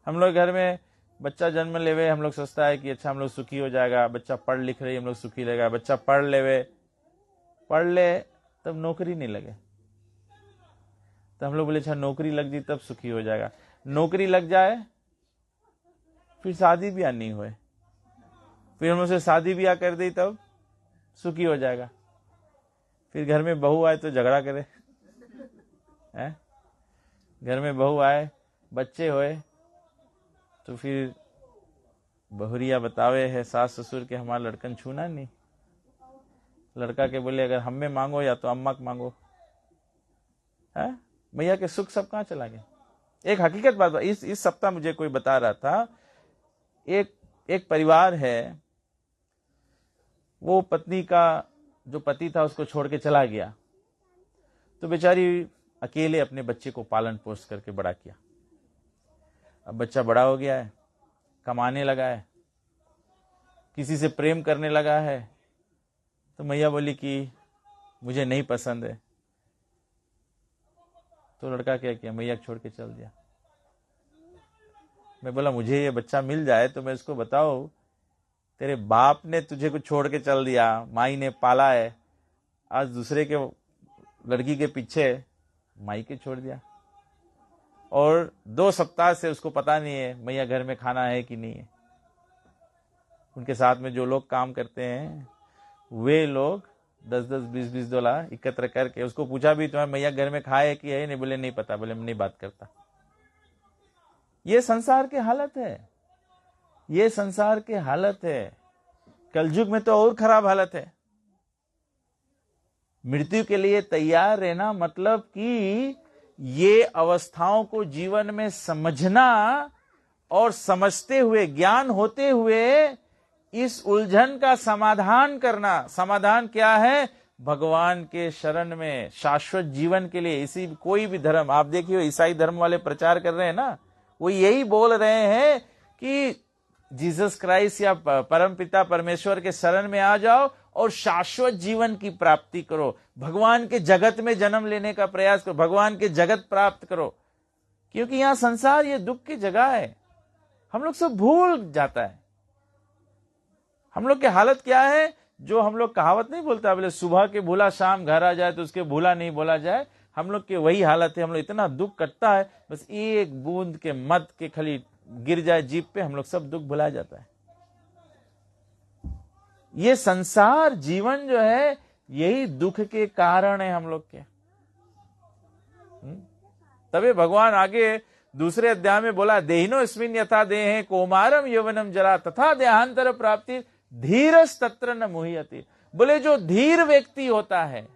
हम लोग घर में बच्चा जन्म लेवे, हम लोग सोचता है कि अच्छा हम लोग सुखी हो जाएगा, बच्चा पढ़ लिख रही हम लोग सुखी रहेगा। बच्चा पढ़ ले तब नौकरी नहीं लगे तो हम लोग बोले अच्छा नौकरी लग गई तब सुखी हो जाएगा। नौकरी लग जाए फिर शादी ब्याह नहीं हुए, फिर हम उसे शादी ब्याह कर दी तब सुखी हो जाएगा। फिर घर में बहू आए तो झगड़ा करे है? घर में बहू आए, बच्चे होए तो फिर बहुरिया बतावे है सास ससुर के हमारा लड़कन छूना नहीं। लड़का के बोले अगर हम में मांगो या तो अम्मा के मांगो है? भैया के सुख सब कहाँ चला गया? एक हकीकत बात, इस सप्ताह मुझे कोई बता रहा था, एक परिवार है, वो पत्नी का जो पति था उसको छोड़ के चला गया, तो बेचारी अकेले अपने बच्चे को पालन पोष करके बड़ा किया। अब बच्चा बड़ा हो गया है, कमाने लगा है, किसी से प्रेम करने लगा है, तो मैया बोली कि मुझे नहीं पसंद है। तो लड़का क्या किया, मैया छोड़ के चल दिया। मैं बोला मुझे ये बच्चा मिल जाए तो मैं उसको बताऊं, तेरे बाप ने तुझे को छोड़ के चल दिया, माई ने पाला है, आज दूसरे के लड़की के पीछे माई के छोड़ दिया, और 2 सप्ताह से उसको पता नहीं है मैया घर में खाना है कि नहीं है। उनके साथ में जो लोग काम करते हैं वे लोग 10-10, 20-20 डॉलर एकत्र करके, उसको पूछा भी तुम्हारे मैया घर में खाए कि है नहीं, बोले नहीं पता, बोले मैं नहीं बात करता। ये संसार की हालत है, ये संसार की हालत है। कलयुग में तो और खराब हालत है। मृत्यु के लिए तैयार रहना मतलब कि ये अवस्थाओं को जीवन में समझना और समझते हुए, ज्ञान होते हुए इस उलझन का समाधान करना। समाधान क्या है? भगवान के शरण में शाश्वत जीवन के लिए। इसी कोई भी धर्म आप देखिए, ईसाई धर्म वाले प्रचार कर रहे हैं ना, वो यही बोल रहे हैं कि जीसस क्राइस्ट या परमपिता परमेश्वर के शरण में आ जाओ और शाश्वत जीवन की प्राप्ति करो, भगवान के जगत में जन्म लेने का प्रयास करो, भगवान के जगत प्राप्त करो। क्योंकि यहां संसार ये दुख की जगह है। हम लोग सब भूल जाता है। हम लोग की हालत क्या है? जो हम लोग कहावत नहीं बोलता, बोले सुबह के भूला शाम घर आ जाए तो उसके भूला नहीं बोला जाए। हम लोग की वही हालत है। हम लोग इतना दुख कटता है, बस एक बूंद के मद के खाली गिर जाए जीभ पे, हम लोग सब दुख भुला जाता है। ये संसार जीवन जो है यही दुख के कारण है हम लोग के। तभी भगवान आगे दूसरे अध्याय में बोला, देहिनो अस्मिन् यथा देहे कौमारम यौवनम जरा तथा देहांतर प्राप्ति धीरस तत्र न मुह्यति। बोले जो धीर व्यक्ति होता है,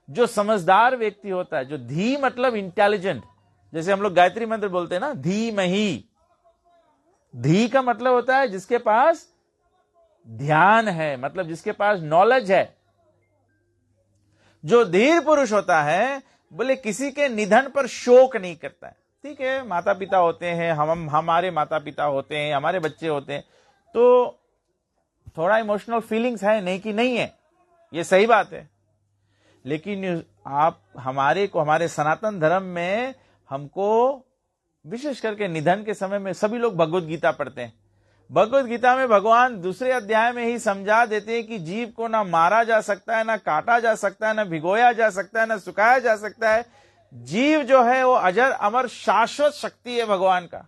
जो समझदार व्यक्ति होता है, जो धी मतलब इंटेलिजेंट, जैसे हम लोग गायत्री मंत्र बोलते हैं ना, धीमहि। धी का मतलब होता है जिसके पास ध्यान है, मतलब जिसके पास नॉलेज है। जो धीर पुरुष होता है, बोले किसी के निधन पर शोक नहीं करता है। ठीक है, माता पिता होते हैं, हमारे माता पिता होते हैं, हमारे बच्चे होते हैं, तो थोड़ा इमोशनल फीलिंग्स है, नहीं कि नहीं है, ये सही बात है। लेकिन आप हमारे सनातन धर्म में हमको विशेष करके निधन के समय में सभी लोग भगवत गीता पढ़ते हैं। भगवत गीता में भगवान दूसरे अध्याय में ही समझा देते हैं कि जीव को ना मारा जा सकता है, ना काटा जा सकता है, ना भिगोया जा सकता है, ना सुखाया जा सकता है। जीव जो है वो अजर अमर शाश्वत शक्ति है भगवान का।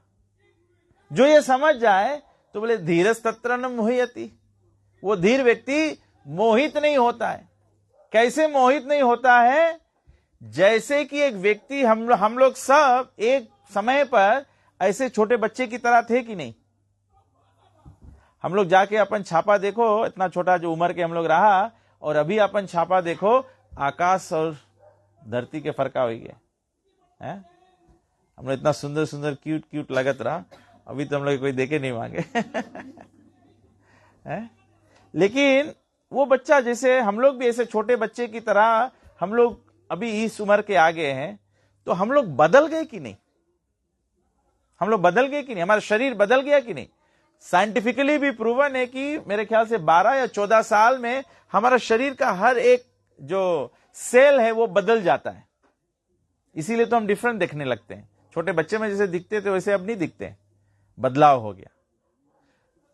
जो ये समझ जाए तो बोले धीरस तत्र न मुह्यति। वो धीर व्यक्ति मोहित नहीं होता है। कैसे मोहित नहीं होता है? जैसे कि एक व्यक्ति, हम लोग सब एक समय पर ऐसे छोटे बच्चे की तरह थे कि नहीं? हम लोग जाके अपन छापा देखो, इतना छोटा जो उम्र के हम लोग रहा, और अभी अपन छापा देखो, आकाश और धरती के फर्क हो गए हैं। हम लोग इतना सुंदर सुंदर क्यूट क्यूट लगत रहा, अभी तो हम लोग कोई देखे नहीं मांगे है? लेकिन वो बच्चा, जैसे हम लोग भी ऐसे छोटे बच्चे की तरह, हम लोग अभी इस उम्र के आगे हैं, तो हम लोग बदल गए कि नहीं? हम लोग बदल गए कि नहीं? हमारा शरीर बदल गया कि नहीं? साइंटिफिकली भी प्रूवन है कि मेरे ख्याल से 12 या 14 साल में हमारा शरीर का हर एक जो सेल है वो बदल जाता है। इसीलिए तो हम डिफरेंट देखने लगते हैं। छोटे बच्चे में जैसे दिखते थे वैसे अब नहीं दिखते, बदलाव हो गया।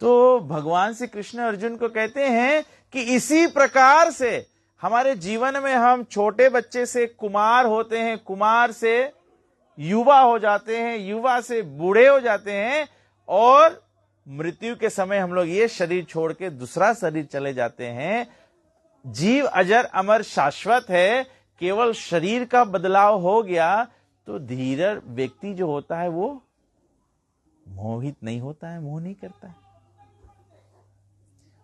तो भगवान श्री कृष्ण अर्जुन को कहते हैं कि इसी प्रकार से हमारे जीवन में हम छोटे बच्चे से कुमार होते हैं, कुमार से युवा हो जाते हैं, युवा से बूढ़े हो जाते हैं, और मृत्यु के समय हम लोग ये शरीर छोड़ के दूसरा शरीर चले जाते हैं। जीव अजर अमर शाश्वत है, केवल शरीर का बदलाव हो गया। तो धीर व्यक्ति जो होता है वो मोहित नहीं होता है, मोह नहीं करता है।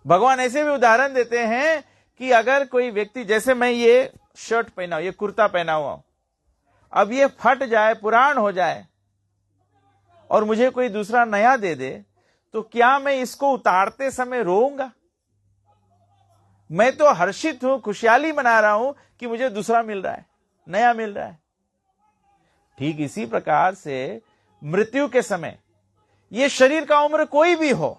भगवान ऐसे भी उदाहरण देते हैं कि अगर कोई व्यक्ति, जैसे मैं ये शर्ट पहना हूं, ये कुर्ता पहना हुआ हूं, अब ये फट जाए, पुरान हो जाए, और मुझे कोई दूसरा नया दे दे, तो क्या मैं इसको उतारते समय रोऊंगा? मैं तो हर्षित हूं, खुशहाली मना रहा हूं कि मुझे दूसरा मिल रहा है, नया मिल रहा है। ठीक इसी प्रकार से मृत्यु के समय, ये शरीर का उम्र कोई भी हो,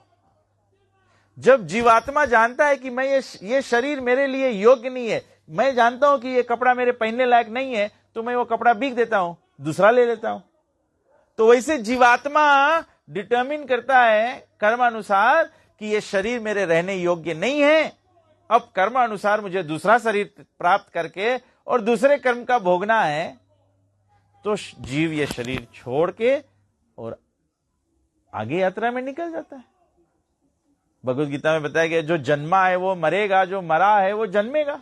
जब जीवात्मा जानता है कि मैं ये शरीर मेरे लिए योग्य नहीं है, मैं जानता हूं कि ये कपड़ा मेरे पहनने लायक नहीं है, तो मैं वो कपड़ा बिक देता हूं, दूसरा ले लेता हूं। तो वैसे जीवात्मा डिटर्मिन करता है कर्मानुसार कि ये शरीर मेरे रहने योग्य नहीं है, अब कर्मानुसार मुझे दूसरा शरीर प्राप्त करके और दूसरे कर्म का भोगना है। तो जीव ये शरीर छोड़ के और आगे यात्रा में निकल जाता है। भगवत गीता में बताया गया, जो जन्मा है वो मरेगा, जो मरा है वो जन्मेगा।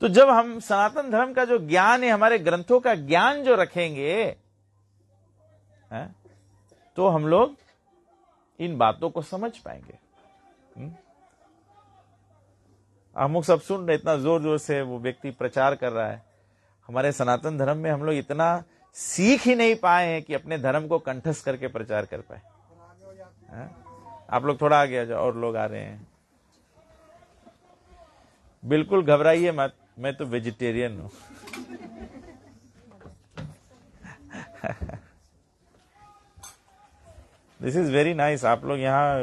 तो जब हम सनातन धर्म का जो ज्ञान है, हमारे ग्रंथों का ज्ञान जो रखेंगे है, तो हम लोग इन बातों को समझ पाएंगे। हम लोग सब सुन रहे, इतना जोर जोर से वो व्यक्ति प्रचार कर रहा है। हमारे सनातन धर्म में हम लोग इतना सीख ही नहीं पाए हैं कि अपने धर्म को कंठस्थ करके प्रचार कर पाए। आप लोग थोड़ा आगे आ जाओ, और लोग आ रहे हैं। बिल्कुल घबराइए मत, मैं तो वेजिटेरियन हूं। This is very nice. आप लोग यहाँ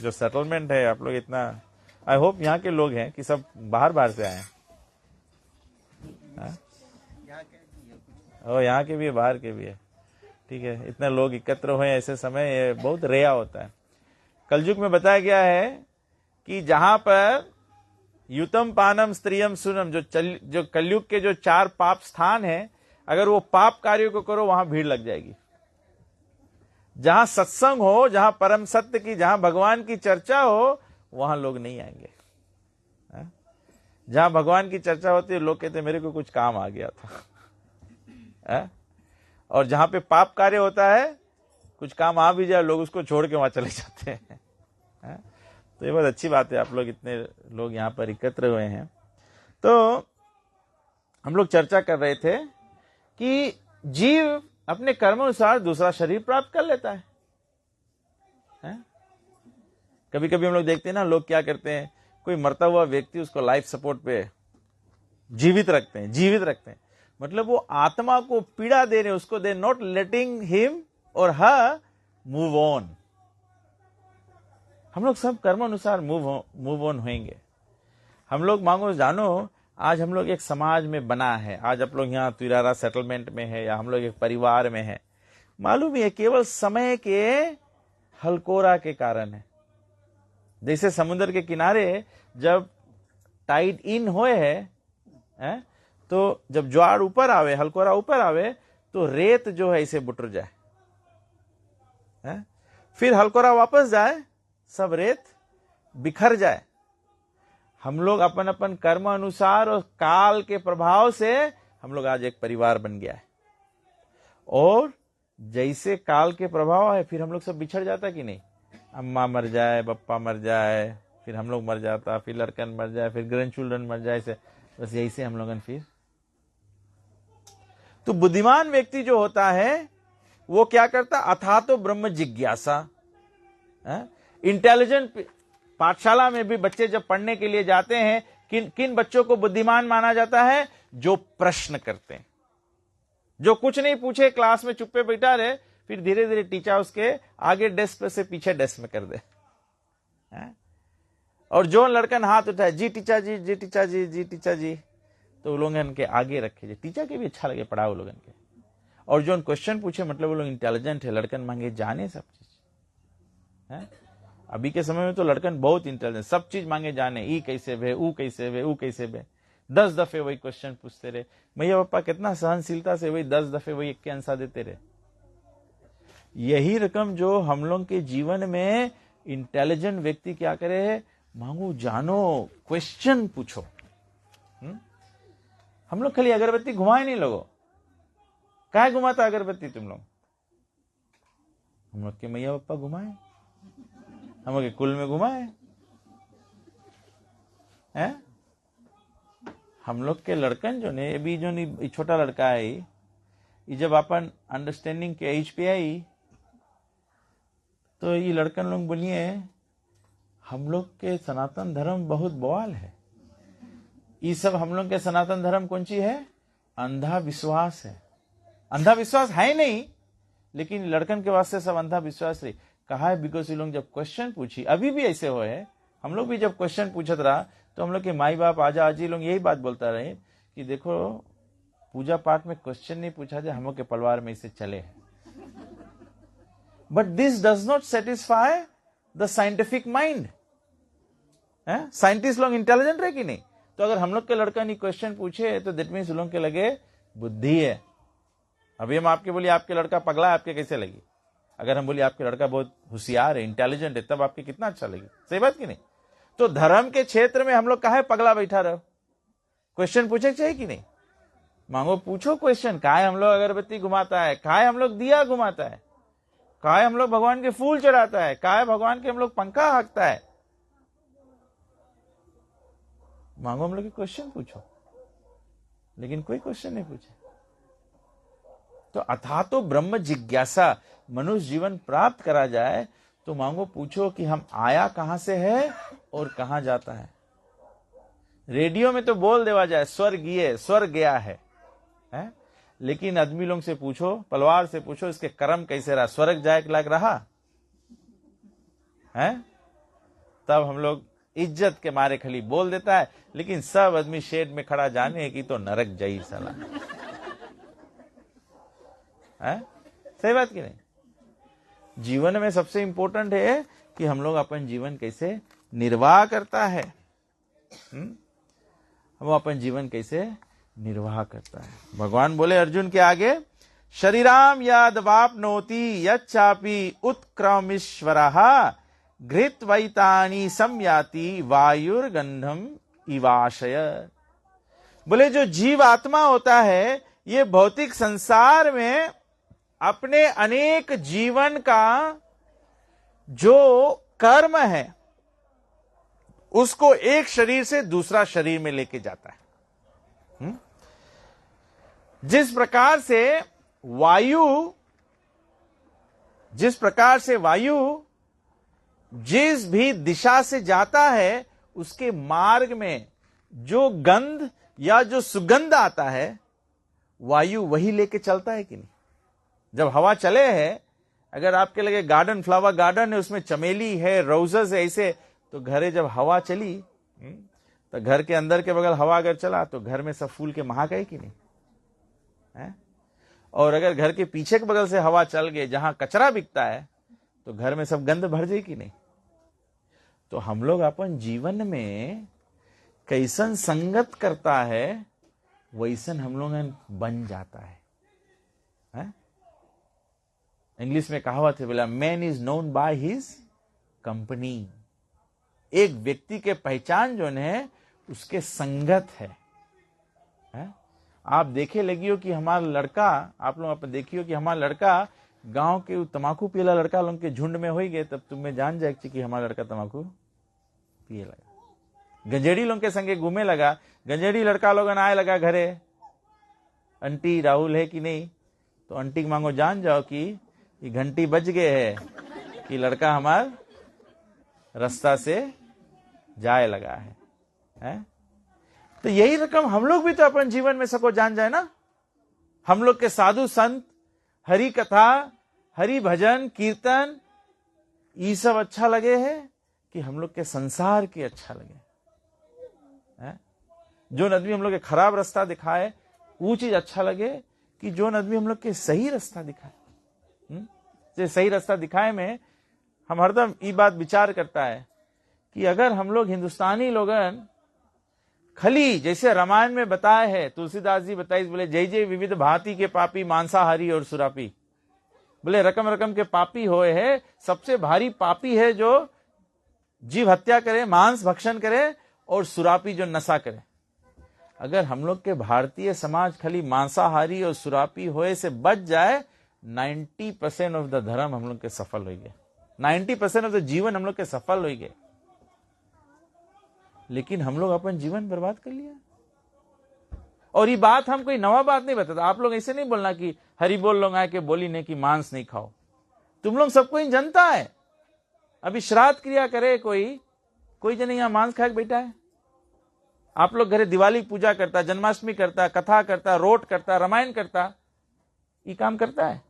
जो सेटलमेंट है, आप लोग इतना, आई होप यहाँ के लोग हैं कि सब बाहर बाहर से आए हैं। और यहाँ के भी है, बाहर के भी है। ठीक है, इतने लोग एकत्र हुए ऐसे समय, ये बहुत रेया होता है। कलयुग में बताया गया है कि जहां पर युतम पानम स्त्रियम सुनम, जो कलयुग के जो 4 पाप स्थान है, अगर वो पाप कार्यों को करो वहां भीड़ लग जाएगी। जहां सत्संग हो, जहां परम सत्य की, जहां भगवान की चर्चा हो, वहां लोग नहीं आएंगे। जहां भगवान की चर्चा होती है, लोग कहते मेरे को कुछ काम आ गया था। और जहां पे पाप कार्य होता है, कुछ काम आ भी जाए, लोग उसको छोड़ के वहां चले जाते हैं। तो ये बहुत अच्छी बात है, आप लोग इतने लोग यहाँ पर एकत्र हुए हैं। तो हम लोग चर्चा कर रहे थे कि जीव अपने कर्म अनुसार दूसरा शरीर प्राप्त कर लेता है। कभी कभी हम लोग देखते हैं ना, लोग क्या करते हैं, कोई मरता हुआ व्यक्ति, उसको लाइफ सपोर्ट पे जीवित रखते हैं। मतलब वो आत्मा को पीड़ा दे रहे, उसको दे नॉट लेटिंग हिम और हर मूव ऑन। हम लोग सब कर्म अनुसार मूव ऑन होंगे। हम लोग मांगो जानो, आज हम लोग एक समाज में बना है, आज आप लोग यहाँ तुरारा सेटलमेंट में है, या हम लोग एक परिवार में है, मालूम है केवल समय के हलकोरा के कारण है। जैसे समुद्र के किनारे जब टाइड इन होए है, तो जब ज्वार ऊपर आवे, हलकोरा ऊपर आवे, तो रेत जो है इसे बुटर जाए, फिर हलकोरा वापस जाए, सब रेत बिखर जाए। हम लोग अपन अपन कर्म अनुसार और काल के प्रभाव से हम लोग आज एक परिवार बन गया है। और जैसे काल के प्रभाव है, फिर हम लोग सब बिछड़ जाता कि नहीं। अम्मा मर जाए, पप्पा मर जाए, फिर हम लोग मर जाता, फिर लड़कन मर जाए, फिर ग्रैंड चिल्ड्रन मर जाए, से बस यही से हम लोगन फिर। तो बुद्धिमान व्यक्ति जो होता है वो क्या करता, अथा तो ब्रह्म जिज्ञासा। इंटेलिजेंट पाठशाला में भी बच्चे जब पढ़ने के लिए जाते हैं, किन बच्चों को बुद्धिमान माना जाता है? जो प्रश्न करते हैं, जो कुछ नहीं पूछे, क्लास में चुप्पे बैठा रहे, फिर धीरे धीरे टीचर उसके आगे डेस्क पे से पीछे डेस्क में कर दे। और जो लड़कन हाथ उठाए, जी टीचर जी, जी टीचर जी, जी टीचर जी, तो लोग इनके आगे रखे, टीचर के भी अच्छा लगे पढ़ाओ लोगन के। और जो क्वेश्चन पूछे, मतलब वो लोग इंटेलिजेंट है, लड़कन मांगे जाने सब चीज है। अभी के समय में तो लड़कन बहुत इंटेलिजेंट, सब चीज मांगे जाने, ई कैसे भे, ऊ कैसे भे, ऊ कैसे भे। 10 दफे वही क्वेश्चन पूछते रहे। मैया पापा कितना सहनशीलता से वही 10 दफे वही एक के आंसर देते रहे। यही रकम जो हम लोग के जीवन में इंटेलिजेंट व्यक्ति क्या करे है, मांगो जानो, क्वेश्चन पूछो। हम लोग खाली अगरबत्ती घुमाए नहीं लोगों, क्या घुमाता अगरबत्ती तुम लोग? हम लोग के मैया पापा घुमाए, हम लोग के कुल में घुमाए हैं। हम लोग के लड़कन जो ने, अभी जो नहीं छोटा लड़का है, ये जब अपन अंडरस्टैंडिंग के एज पे आई तो ये लड़कन लोग बोलिए हम लोग के सनातन धर्म बहुत बवाल है। ये सब हम लोग के सनातन धर्म कौन सी है? अंधा विश्वास है। अंधा विश्वास है नहीं, लेकिन लड़कन के वास्ते सब अंधा विश्वास रही। कहा है बिकॉज ये लोग जब क्वेश्चन पूछी, अभी भी ऐसे हुए है, हम लोग भी जब क्वेश्चन पूछत रहा तो हम लोग के माई बाप आजा आजी लोग यही बात बोलता रहे कि देखो पूजा पाठ में क्वेश्चन नहीं पूछा जाए, हम लोग के परिवार में इसे चले है। But this does not satisfy the scientific mind. Scientist लोग इंटेलिजेंट रहे कि नहीं? तो अगर हम लोग के लड़का नहीं क्वेश्चन पूछे तो दैट मीन्स लोग के लगे बुद्धि है। अभी हम आपके बोलिए आपके लड़का पगला है, आपके कैसे लगी? अगर हम बोलिए आपके लड़का बहुत होशियार है, इंटेलिजेंट है, तब आपके कितना अच्छा लगे। सही बात कि नहीं? तो धर्म के क्षेत्र में हम लोग काहे पगला बैठा रहो? क्वेश्चन पूछे चाहिए कि नहीं? मांगो पूछो क्वेश्चन। काहे हम लोग अगरबत्ती घुमाता है, काहे हम लोग दिया घुमाता है, काहे हम लोग भगवान के फूल चढ़ाता है, काहे भगवान के हम लोग पंखा हाँकता है? मांगो हम लोग के क्वेश्चन पूछो, लेकिन कोई क्वेश्चन नहीं पूछे। तो अथा तो ब्रह्म जिज्ञासा मनुष्य जीवन प्राप्त करा जाए तो मांगो पूछो कि हम आया कहां से है और कहां जाता है। रेडियो में तो बोल देवा जाए स्वर्ग गया है? लेकिन आदमी लोग से पूछो, पलवार से पूछो इसके कर्म कैसे रहा, स्वर्ग जाए लायक रहा है? तब हम लोग इज्जत के मारे खाली बोल देता है, लेकिन सब आदमी शेड में खड़ा जाने की तो नरक जाई साला। सही बात की नहीं? जीवन में सबसे इंपॉर्टेंट है कि हम लोग अपन जीवन कैसे निर्वाह करता है। हम अपन जीवन कैसे निर्वाह करता है। भगवान बोले अर्जुन के आगे, शरीराम यद वाप्नोति यच्चापि उत्क्रमिश्वरः घृतवैतानि संयाति वायुर्गंधम इवाशय। बोले जो जीव आत्मा होता है ये भौतिक संसार में अपने अनेक जीवन का जो कर्म है उसको एक शरीर से दूसरा शरीर में लेके जाता है। जिस प्रकार से वायु जिस भी दिशा से जाता है उसके मार्ग में जो गंध या जो सुगंध आता है वायु वही लेके चलता है कि नहीं? जब हवा चले है, अगर आपके लगे गार्डन, फ्लावर गार्डन है, उसमें चमेली है, रोजेस है, ऐसे, तो घरे जब हवा चली तो घर के अंदर के बगल हवा अगर चला तो घर में सब फूल के महक है कि नहीं है? और अगर घर के पीछे के बगल से हवा चल गई जहां कचरा बिकता है तो घर में सब गंध भर जाए कि नहीं? तो हम लोग अपन जीवन में कैसन संगत करता है वैसन हम लोग बन जाता है। इंग्लिश में कहावत है, बोला man is known by his company. एक व्यक्ति के पहचान जो है उसके संगत है? आप देखे लगियो कि हमारा लड़का, आप लोग देखियो कि हमारा लड़का गांव के तमाकू पियला लड़का लोग के झुंड में हो गए, तब तुम्हें जान जाए कि हमारा लड़का तमाकू पिए लगा, गंजेड़ी लोग के संगे घूमे लगा, गंजेड़ी लड़का लोग आए लगा घरे, आंटी राहुल है कि नहीं? तो आंटी के मांगो जान जाओ कि ये घंटी बज गए है कि लड़का हमार रास्ता से जाए लगा है? तो यही रकम हम लोग भी तो अपन जीवन में सबको जान जाए ना। हम लोग के साधु संत, हरि कथा, हरि भजन, कीर्तन, ये सब अच्छा लगे है कि हम लोग के संसार की अच्छा लगे है? जो आदमी हम लोग के खराब रास्ता दिखाए वो चीज अच्छा लगे कि जो आदमी हम लोग के सही रास्ता दिखाए? सही रास्ता दिखाए में हम हरदम ये बात विचार करता है कि अगर हम लोग हिंदुस्तानी लोगन खली जैसे रामायण में बताए है, तुलसीदास जी बताइए, बोले जय जय विविध भांति के पापी मांसाहारी और सुरापी। बोले रकम रकम के पापी होए है, सबसे भारी पापी है जो जीव हत्या करे, मांस भक्षण करे और सुरापी जो नशा करे। अगर हम लोग के भारतीय समाज खाली मांसाहारी और सुरापी होए से बच जाए, 90% ऑफ द धर्म हम लोग के सफल हो गए, 90% ऑफ द जीवन हम लोग के सफल हो गए। लेकिन हम लोग अपन जीवन बर्बाद कर लिया। और ये बात हम कोई नवा बात नहीं बताता। आप लोग ऐसे नहीं बोलना कि हरि बोल लोग आए के बोली ने कि मांस नहीं खाओ। तुम लोग सबको ही जनता है। अभी श्राद्ध क्रिया करे कोई जन यहाँ मांस खाए बैठा है। आप लोग घरे दिवाली पूजा करता, जन्माष्टमी करता, कथा करता, रोट करता, रामायण करता, ये काम करता है।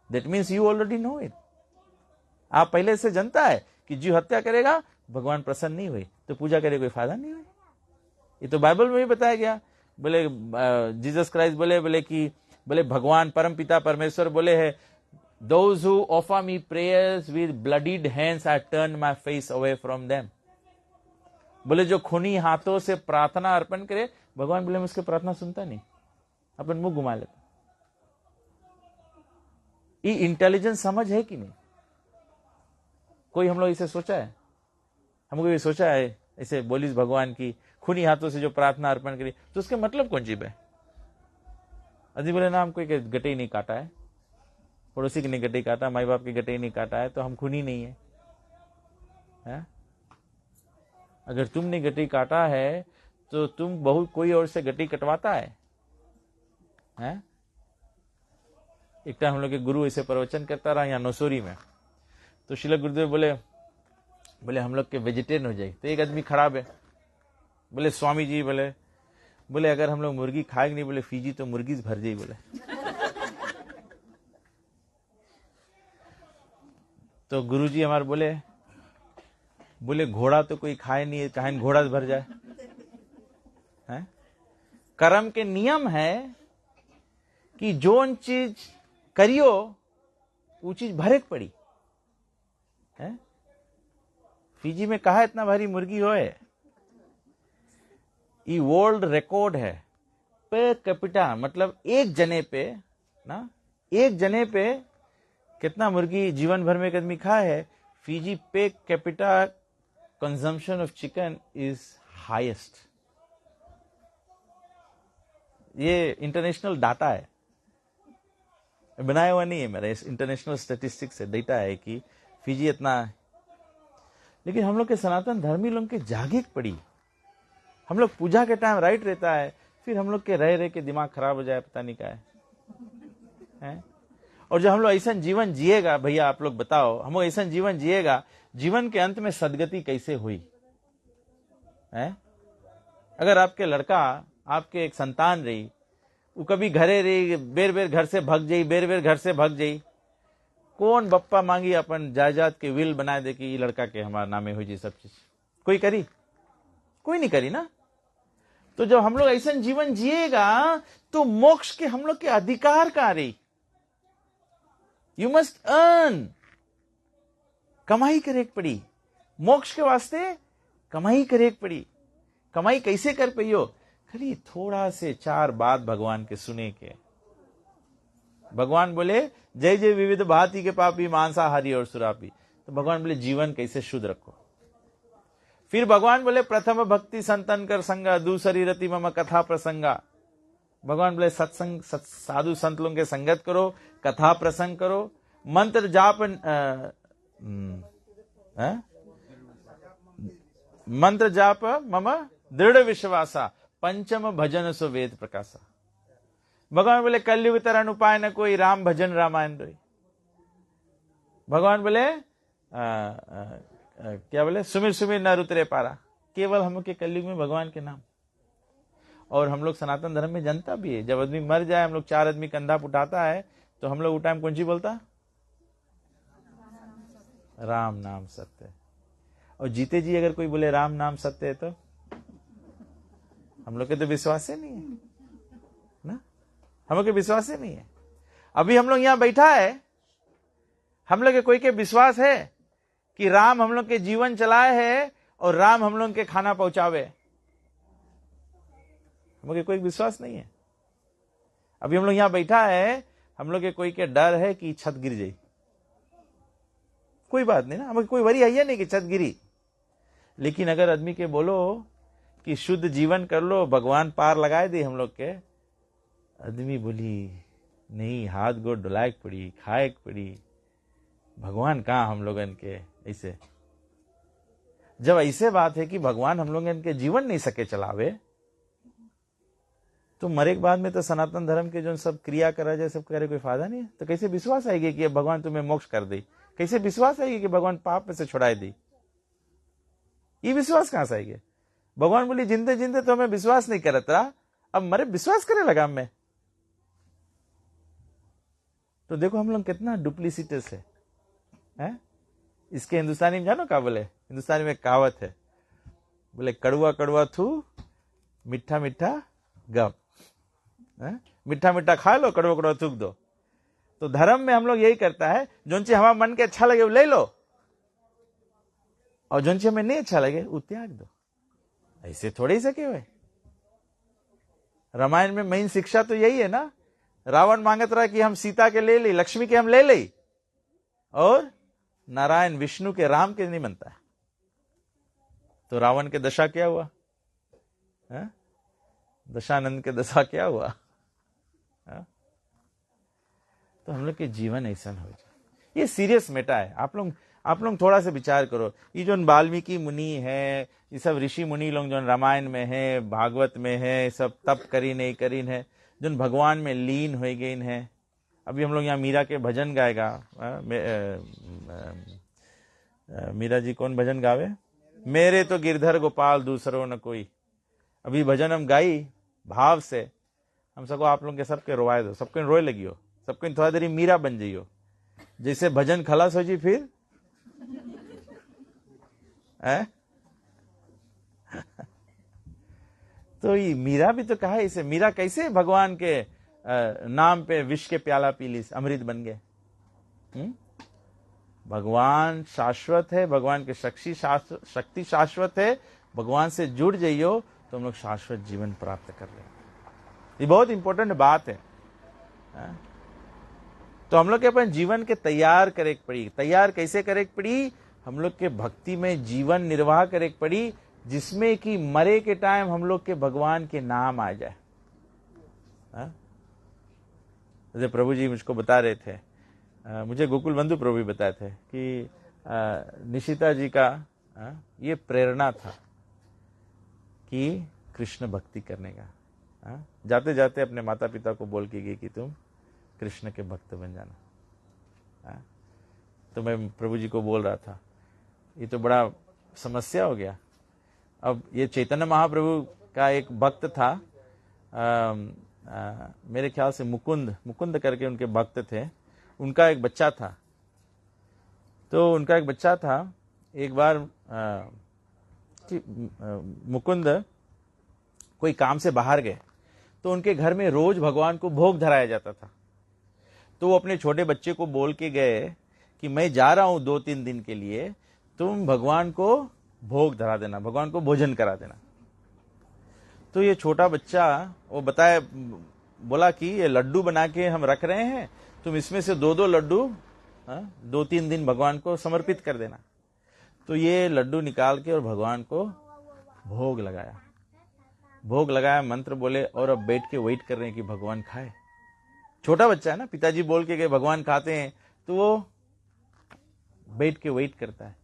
That means you already know it. आप पहले से जनता है कि जीव हत्या करेगा भगवान प्रसन्न नहीं हुए तो पूजा करे कोई फायदा नहीं हुई। ये तो बाइबल में भी बताया गया। बोले जीसस क्राइस्ट बोले भगवान परम पिता परमेश्वर बोले है, those who offer me prayers with bloodied hands I turn my face away from them। बोले जो खूनी हाथों से प्रार्थना अर्पण करे, भगवान बोले मैं उसकी प्रार्थना सुनता नहीं, अपन मुंह घुमा लेता। ये इंटेलिजेंस समझ है कि नहीं? कोई हम लोग इसे सोचा है? हमको ये सोचा है ऐसे बोली भगवान की खूनी हाथों से जो प्रार्थना अर्पण करी तो उसके मतलब कौन चीज है? अजी बोले ना हमको गटे ही नहीं काटा है, पड़ोसी की नहीं गटे काटा, माई बाप की गटे ही नहीं काटा है तो हम खूनी नहीं है? अगर तुमने गटी काटा है तो तुम बहुत कोई और से गटी कटवाता है? एक टाइम हम लोग के गुरु ऐसे प्रवचन करता रहा यहाँ नौसोरी में, तो श्रील गुरुदेव बोले हम लोग के वेजिटेरियन हो जाए। तो एक आदमी खराब है, बोले स्वामी जी बोले अगर हम लोग मुर्गी खाएंगे नहीं, बोले फीजी तो मुर्गी भर जाए। बोले तो गुरुजी हमारे बोले घोड़ा तो कोई खाए नहीं है, कहां घोड़ा भर जाए? हैं? कर्म के नियम है कि जोन चीज करियो वो चीज भरे पड़ी है। फीजी में कहा इतना भारी मुर्गी होए, ये वर्ल्ड रिकॉर्ड है पे कैपिटा, मतलब एक जने पे कितना मुर्गी जीवन भर में एक आदमी खाए है। फीजी पे capita consumption of chicken is highest. ये इंटरनेशनल डाटा है, बनाया हुआ नहीं है मेरा, इंटरनेशनल स्टैटिस्टिक्स है, डेटा है कि फीजी इतना। लेकिन हम लोग के सनातन धर्मी लोग के जागे पड़ी, हम लोग पूजा के टाइम राइट रहता है, फिर हम लोग के रह के दिमाग खराब हो जाए, पता नहीं क्या है? और जब हम लोग ऐसा जीवन जिएगा, भैया आप लोग बताओ, हम लोग ऐसा जीवन जिएगा, जीवन के अंत में सदगति कैसे हुई है? अगर आपके लड़का, आपके एक संतान रही, वो कभी घरे रही, बेर बेर घर से भग जाई, कौन बप्पा मांगी अपन जायदाद के विल बना दे कि ये लड़का के हमारा नामे हुई जी सब चीज? कोई करी? कोई नहीं करी ना। तो जब हम लोग ऐसा जीवन जिएगा तो मोक्ष के हम लोग के अधिकार कहां रही? यू मस्ट अर्न, कमाई करे पड़ी मोक्ष के वास्ते, कमाई करे पड़ी। कमाई कैसे कर पाइयो? खाली थोड़ा से 4 बात भगवान के सुने के। भगवान बोले जय जय विविध भांति के पापी मांसाहारी और सुरापी, तो भगवान बोले जीवन कैसे शुद्ध रखो। फिर भगवान बोले प्रथम भक्ति संतन कर संगा, दूसरी रति मम कथा प्रसंगा। भगवान बोले सत्संग साधु संत लोगों के संगत करो, कथा प्रसंग करो, मंत्र जाप मंत्र जाप मम दृढ़ विश्वासा, पंचम भजन सो वेद प्रकाशा। भगवान बोले कलयुग तरन उपाय न कोई, राम भजन रामायण रोई। भगवान बोले क्या बोले सुमिर सुमिर न रुतरे पारा। केवल हम लोग के कलयुग में भगवान के नाम। और हम लोग सनातन धर्म में जनता भी है, जब आदमी मर जाए, हम लोग 4 आदमी कंधा उठाता है तो हम लोग वो टाइम कौन सी बोलता? राम नाम सत्य। और जीते जी अगर कोई बोले राम नाम सत्य है तो हम लोग के तो विश्वास ही नहीं है ना, हम लोग के विश्वास ही नहीं है। अभी हम लोग यहां बैठा है, हम लोग के कोई के विश्वास है कि राम हम लोग के जीवन चलाए है और राम हम लोग के खाना पहुंचावे? हम लोग के कोई विश्वास नहीं है। अभी हम लोग यहां बैठा है, हम लोग के कोई के डर है कि छत गिर जाए। कोई बात नहीं ना, हमें कोई वरी है नहीं कि छत गिरी। लेकिन अगर आदमी के बोलो कि शुद्ध जीवन कर लो, भगवान पार लगाए दे हम लोग के, आदमी बोली नहीं, हाथ गोड़ डुलाए पड़ी, खाए पड़ी, भगवान कहाँ हम लोगन के। ऐसे जब ऐसे बात है कि भगवान हम लोगन के जीवन नहीं सके चलावे, तो मरे के बाद में तो सनातन धर्म के जो सब क्रिया करा जाए सब करे कोई फायदा नहीं है। तो कैसे विश्वास आएगी कि भगवान तुम्हें मोक्ष कर दे? कैसे विश्वास आएगी कि भगवान पाप में से छुड़ाए दी? ये विश्वास कहां से आएगी? भगवान बोली जिंदे जिंदे तो हमें विश्वास नहीं करत रहा, अब मरे विश्वास करे लगा मैं। तो देखो हम लोग कितना डुप्लीसिटस है? इसके हिंदुस्तानी में जानो क्या बोले? हिंदुस्तानी में कहावत है, बोले कड़वा कड़वा थू मीठा मीठा गप, मीठा मीठा खा लो कड़वा कड़वा थूक दो। तो धर्म में हम लोग यही करता है, जो चीज हमारा मन के अच्छा लगे वो ले लो, और जो चीज हमें नहीं अच्छा लगे वो त्याग दो। ऐसे थोड़े ही सके हुए। रामायण में मेन शिक्षा तो यही है ना। रावण मांगत रहा कि हम सीता के ले ली, लक्ष्मी के हम ले ली, और नारायण विष्णु के राम के नहीं बनता है। तो रावण के दशा क्या हुआ? दशानंद के दशा क्या हुआ? तो हम लोग के जीवन ऐसा हो जाए, ये सीरियस मेटा है। आप लोग थोड़ा सा विचार करो। ये जो वाल्मीकि मुनि है, ये सब ऋषि मुनि लोग जो रामायण में है, भागवत में है, सब तप करी नहीं करी है, जो भगवान में लीन हो गई है। अभी हम लोग यहाँ मीरा के भजन गाएगा। मीरा जी कौन भजन गावे? मेरे तो गिरधर गोपाल दूसरो न कोई। अभी भजन हम गाई भाव से, हम सबको आप लोग के सबके रोवाए दो, सबको रोए लगी हो, सबको थोड़ा देरी मीरा बन जाइयो। जैसे भजन खलास हो जी फिर तो ये मीरा भी तो कहा है इसे। मीरा कैसे भगवान के नाम पे विष के प्याला पी ली, अमृत बन गए। भगवान शाश्वत है, भगवान के शक्ति शाश्वत है। भगवान से जुड़ जाइयो तो हम लोग शाश्वत जीवन प्राप्त कर रहे हैं। ये बहुत इंपॉर्टेंट बात है। तो हम लोग के अपन जीवन के तैयार करे पड़ी। तैयार कैसे करे पड़ी? हम लोग के भक्ति में जीवन निर्वाह करे पड़ी, जिसमें कि मरे के टाइम हम लोग के भगवान के नाम आ जाए। जैसे प्रभु जी मुझको बता रहे थे, मुझे गोकुल बंधु प्रभु भी बताए थे कि निशिता जी का ये प्रेरणा था कि कृष्ण भक्ति करने का। जाते जाते अपने माता पिता को बोल के गई कि तुम कृष्ण के भक्त बन जाना। तो मैं प्रभु जी को बोल रहा था, ये तो बड़ा समस्या हो गया। अब ये चैतन्य महाप्रभु का एक भक्त था, मेरे ख्याल से मुकुंद करके उनके भक्त थे। उनका एक बच्चा था। तो उनका एक बच्चा था, एक बार मुकुंद कोई काम से बाहर गए, तो उनके घर में रोज भगवान को भोग धराया जाता था। तो वो अपने छोटे बच्चे को बोल के गए कि मैं जा रहा हूं 2-3 दिन के लिए, तुम भगवान को भोग धरा देना, भगवान को भोजन करा देना। तो ये छोटा बच्चा वो बोला कि ये लड्डू बना के हम रख रहे हैं, तुम इसमें से 2-2 लड्डू 2-3 दिन भगवान को समर्पित कर देना। तो ये लड्डू निकाल के और भगवान को भोग लगाया, मंत्र बोले, और अब बैठ के वेट कर रहे हैं कि भगवान खाए। छोटा बच्चा है ना, पिताजी बोल के गए भगवान खाते हैं, तो वो बैठ के वेट करता है,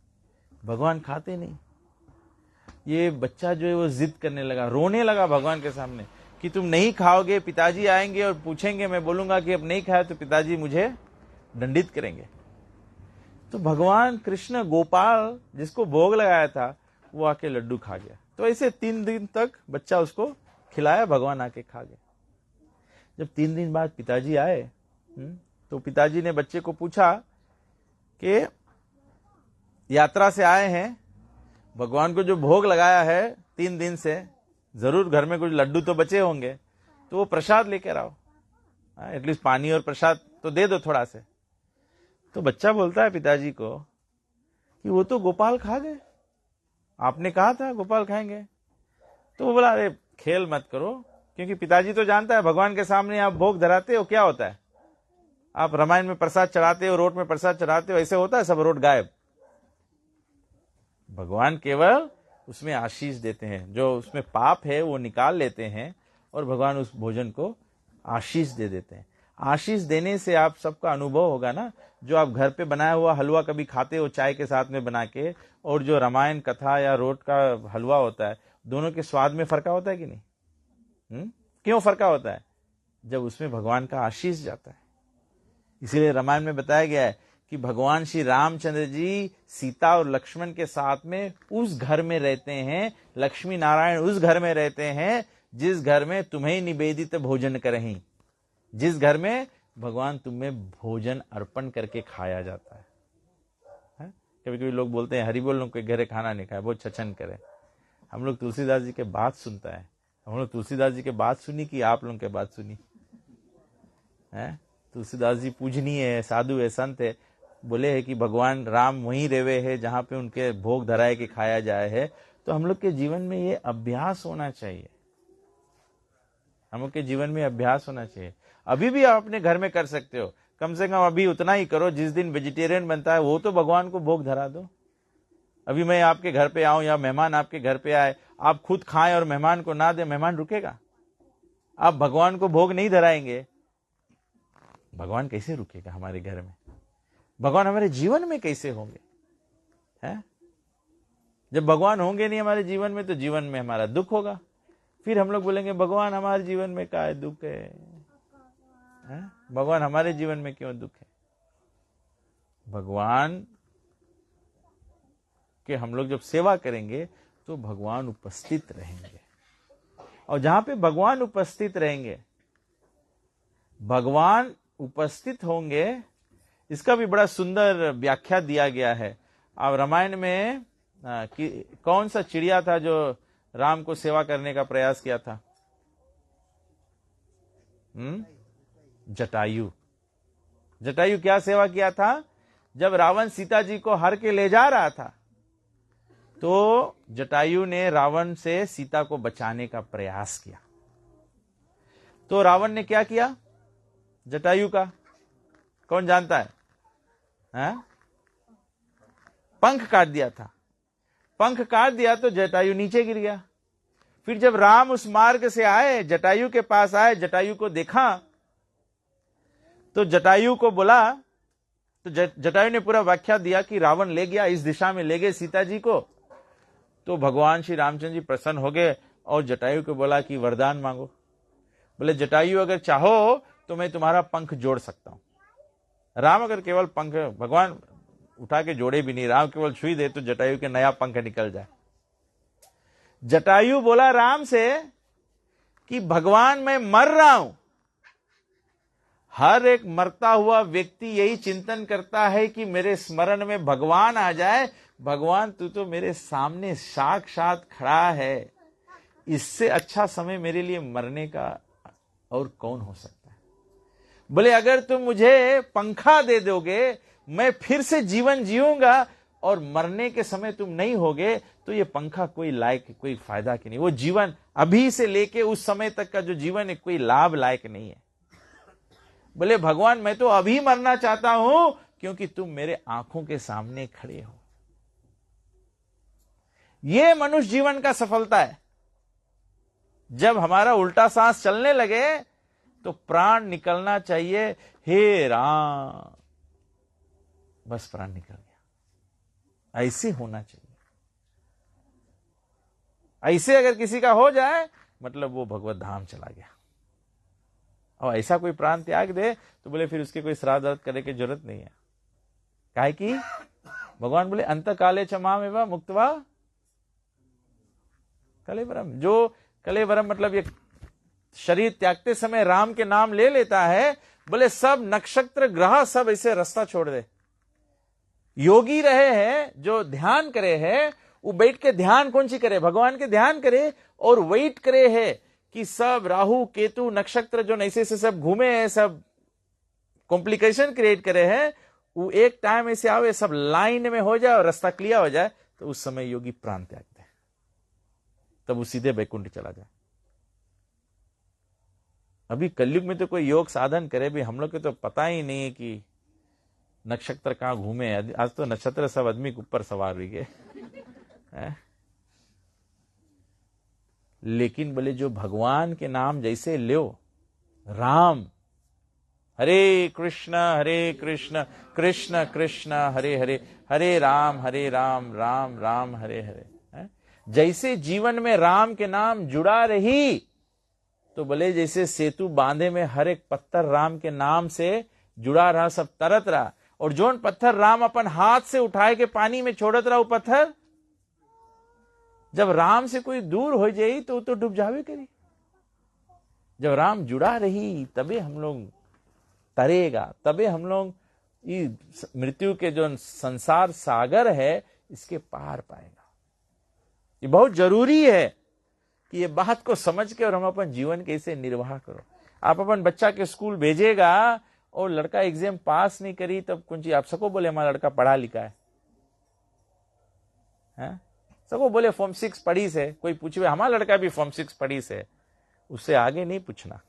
भगवान खाते नहीं। ये बच्चा जो है वो जिद करने लगा, रोने लगा भगवान के सामने कि तुम नहीं खाओगे, पिताजी आएंगे और पूछेंगे, मैं बोलूंगा कि अब नहीं खाया तो पिताजी मुझे दंडित करेंगे। तो भगवान कृष्ण गोपाल जिसको भोग लगाया था वो आके लड्डू खा गया। तो ऐसे 3 दिन तक बच्चा उसको खिलाया, भगवान आके खा गया। जब 3 दिन बाद पिताजी आए, तो पिताजी ने बच्चे को पूछा कि यात्रा से आए हैं, भगवान को जो भोग लगाया है 3 दिन से, जरूर घर में कुछ लड्डू तो बचे होंगे, तो वो प्रसाद लेकर आओ, एटलीस्ट पानी और प्रसाद तो दे दो थोड़ा से। तो बच्चा बोलता है पिताजी को कि वो तो गोपाल खा गए, आपने कहा था गोपाल खाएंगे। तो वो बोला, अरे खेल मत करो, क्योंकि पिताजी तो जानता है भगवान के सामने आप भोग धराते हो क्या होता है। आप रामायण में प्रसाद चढ़ाते हो, रोट में प्रसाद चढ़ाते हो, ऐसे होता है सब रोट गायब। भगवान केवल उसमें आशीष देते हैं, जो उसमें पाप है वो निकाल लेते हैं और भगवान उस भोजन को आशीष दे देते हैं। आशीष देने से आप सबका अनुभव होगा ना, जो आप घर पे बनाया हुआ हलवा कभी खाते हो चाय के साथ में बना के, और जो रामायण कथा या रोट का हलवा होता है, दोनों के स्वाद में फर्क होता है कि नहीं? क्यों फरका होता है? जब उसमें भगवान का आशीष जाता है। इसीलिए रामायण में बताया गया है कि भगवान श्री रामचंद्र जी सीता और लक्ष्मण के साथ में उस घर में रहते हैं, लक्ष्मी नारायण उस घर में रहते हैं जिस घर में तुम्हें निवेदित भोजन करहीं, जिस घर में भगवान तुम्हें भोजन अर्पण करके खाया जाता है। कभी कभी लोग बोलते हैं हरि बोल लोग के घरे खाना नहीं खाए, बहुत छचन करे। हम लोग तुलसीदास जी के बात सुनता है, हम लोग तुलसीदास जी के बात सुनी कि आप लोगों के बात सुनी है? तुलसीदास जी पूजनीय है, साधु है, संत है, बोले है कि भगवान राम वहीं रेवे है जहां पे उनके भोग धराए के खाया जाए है। तो हम लोग के जीवन में ये अभ्यास होना चाहिए, हम लोग के जीवन में अभ्यास होना चाहिए। अभी भी आप अपने घर में कर सकते हो, कम से कम अभी उतना ही करो, जिस दिन वेजिटेरियन बनता है वो तो भगवान को भोग धरा दो। अभी मैं आपके घर पे आऊं या मेहमान आपके घर पे आए, आप खुद खाएं और मेहमान को ना दे, मेहमान रुकेगा? आप भगवान को भोग नहीं धराएंगे, भगवान कैसे रुकेगा हमारे घर में? भगवान हमारे जीवन में कैसे होंगे? है? जब भगवान होंगे नहीं हमारे जीवन में तो जीवन में हमारा दुख होगा। फिर हम लोग बोलेंगे भगवान हमारे जीवन में क्या है, दुख है? भगवान हमारे जीवन में क्यों दुख है? भगवान के हम लोग जब सेवा करेंगे तो भगवान उपस्थित रहेंगे, और जहां पे भगवान उपस्थित रहेंगे, भगवान उपस्थित होंगे, इसका भी बड़ा सुंदर व्याख्या दिया गया है। अब रामायण में कौन सा चिड़िया था जो राम को सेवा करने का प्रयास किया था? जटायु। जटायु क्या सेवा किया था? जब रावण सीता जी को हर के ले जा रहा था तो जटायु ने रावण से सीता को बचाने का प्रयास किया। तो रावण ने क्या किया जटायु का? कौन जानता है? पंख काट दिया था। पंख काट दिया तो जटायु नीचे गिर गया। फिर जब राम उस मार्ग से आए, जटायु के पास आए, जटायु को देखा तो जटायु को बोला, तो जटायु ने पूरा व्याख्या दिया कि रावण ले गया, इस दिशा में ले गए सीता जी को। तो भगवान श्री रामचंद्र जी प्रसन्न हो गए और जटायु को बोला कि वरदान मांगो। बोले जटायु अगर चाहो तो मैं तुम्हारा पंख जोड़ सकता हूं। राम अगर केवल पंख, भगवान उठा के जोड़े भी नहीं, राम केवल छुई दे तो जटायु के नया पंख निकल जाए। जटायु बोला राम से कि भगवान मैं मर रहा हूं। हर एक मरता हुआ व्यक्ति यही चिंतन करता है कि मेरे स्मरण में भगवान आ जाए। भगवान तू तो मेरे सामने साक्षात खड़ा है, इससे अच्छा समय मेरे लिए मरने का और कौन हो सकता है? बोले अगर तुम मुझे पंखा दे दोगे मैं फिर से जीवन जीऊंगा, और मरने के समय तुम नहीं होगे तो ये पंखा कोई लायक, कोई फायदा की नहीं। वो जीवन अभी से लेके उस समय तक का जो जीवन है कोई लाभ लायक नहीं है। बोले भगवान मैं तो अभी मरना चाहता हूं क्योंकि तुम मेरे आंखों के सामने खड़े हो। ये मनुष्य जीवन का सफलता है। जब हमारा उल्टा सांस चलने लगे तो प्राण निकलना चाहिए, हे राम, बस प्राण निकल गया। ऐसे होना चाहिए। ऐसे अगर किसी का हो जाए मतलब वो भगवत धाम चला गया। और ऐसा कोई प्राण त्याग दे तो बोले फिर उसके कोई श्राद्ध अर्थ करने की जरूरत नहीं है। काहे कि भगवान बोले अंत काले च माम एवं मुक्त्वा कलेवरम। जो कलेवरम मतलब ये शरीर त्यागते समय राम के नाम ले लेता है, बोले सब नक्षत्र ग्रह सब ऐसे रास्ता छोड़ दे। योगी रहे हैं जो ध्यान करे है, वो बैठ के ध्यान कौन सी करे? भगवान के ध्यान करे और वेट करे है कि सब राहु केतु नक्षत्र जो ऐसे से सब घूमे हैं, सब कॉम्प्लिकेशन क्रिएट करे हैं, वो एक टाइम ऐसे आवे सब लाइन में हो जाए और रास्ता क्लियर हो जाए, तो उस समय योगी प्राण त्याग दे, तब वो सीधे वैकुंठ चला जाए। अभी कलयुग में तो कोई योग साधन करे भी, हम लोग को तो पता ही नहीं है कि नक्षत्र कहां घूमे। आज तो नक्षत्र सब आदमी के ऊपर सवार हुई गए। लेकिन बोले जो भगवान के नाम जैसे लो, राम हरे कृष्ण कृष्ण कृष्ण हरे हरे, हरे राम राम राम हरे हरे, जैसे जीवन में राम के नाम जुड़ा रही तो बोले जैसे सेतु बांधे में हर एक पत्थर राम के नाम से जुड़ा रहा, सब तरत रहा, और जोन पत्थर राम अपन हाथ से उठाए के पानी में छोड़त रहा, वो पत्थर जब राम से कोई दूर हो जाई तो डूब जावे करी। जब राम जुड़ा रही तबे हम लोग तरेगा, तबे हम लोग मृत्यु के जो संसार सागर है इसके पार पाएगा। ये बहुत जरूरी है कि ये बात को समझ के और हम अपन जीवन कैसे निर्वाह करो। आप अपन बच्चा के स्कूल भेजेगा और लड़का एग्जाम पास नहीं करी तब कुछ आप सबको बोले हमारा लड़का पढ़ा लिखा है? सबको बोले फॉर्म 6 पढ़ी से, कोई पूछे हमारा लड़का भी फॉर्म 6 पढ़ी से, उससे आगे नहीं पूछना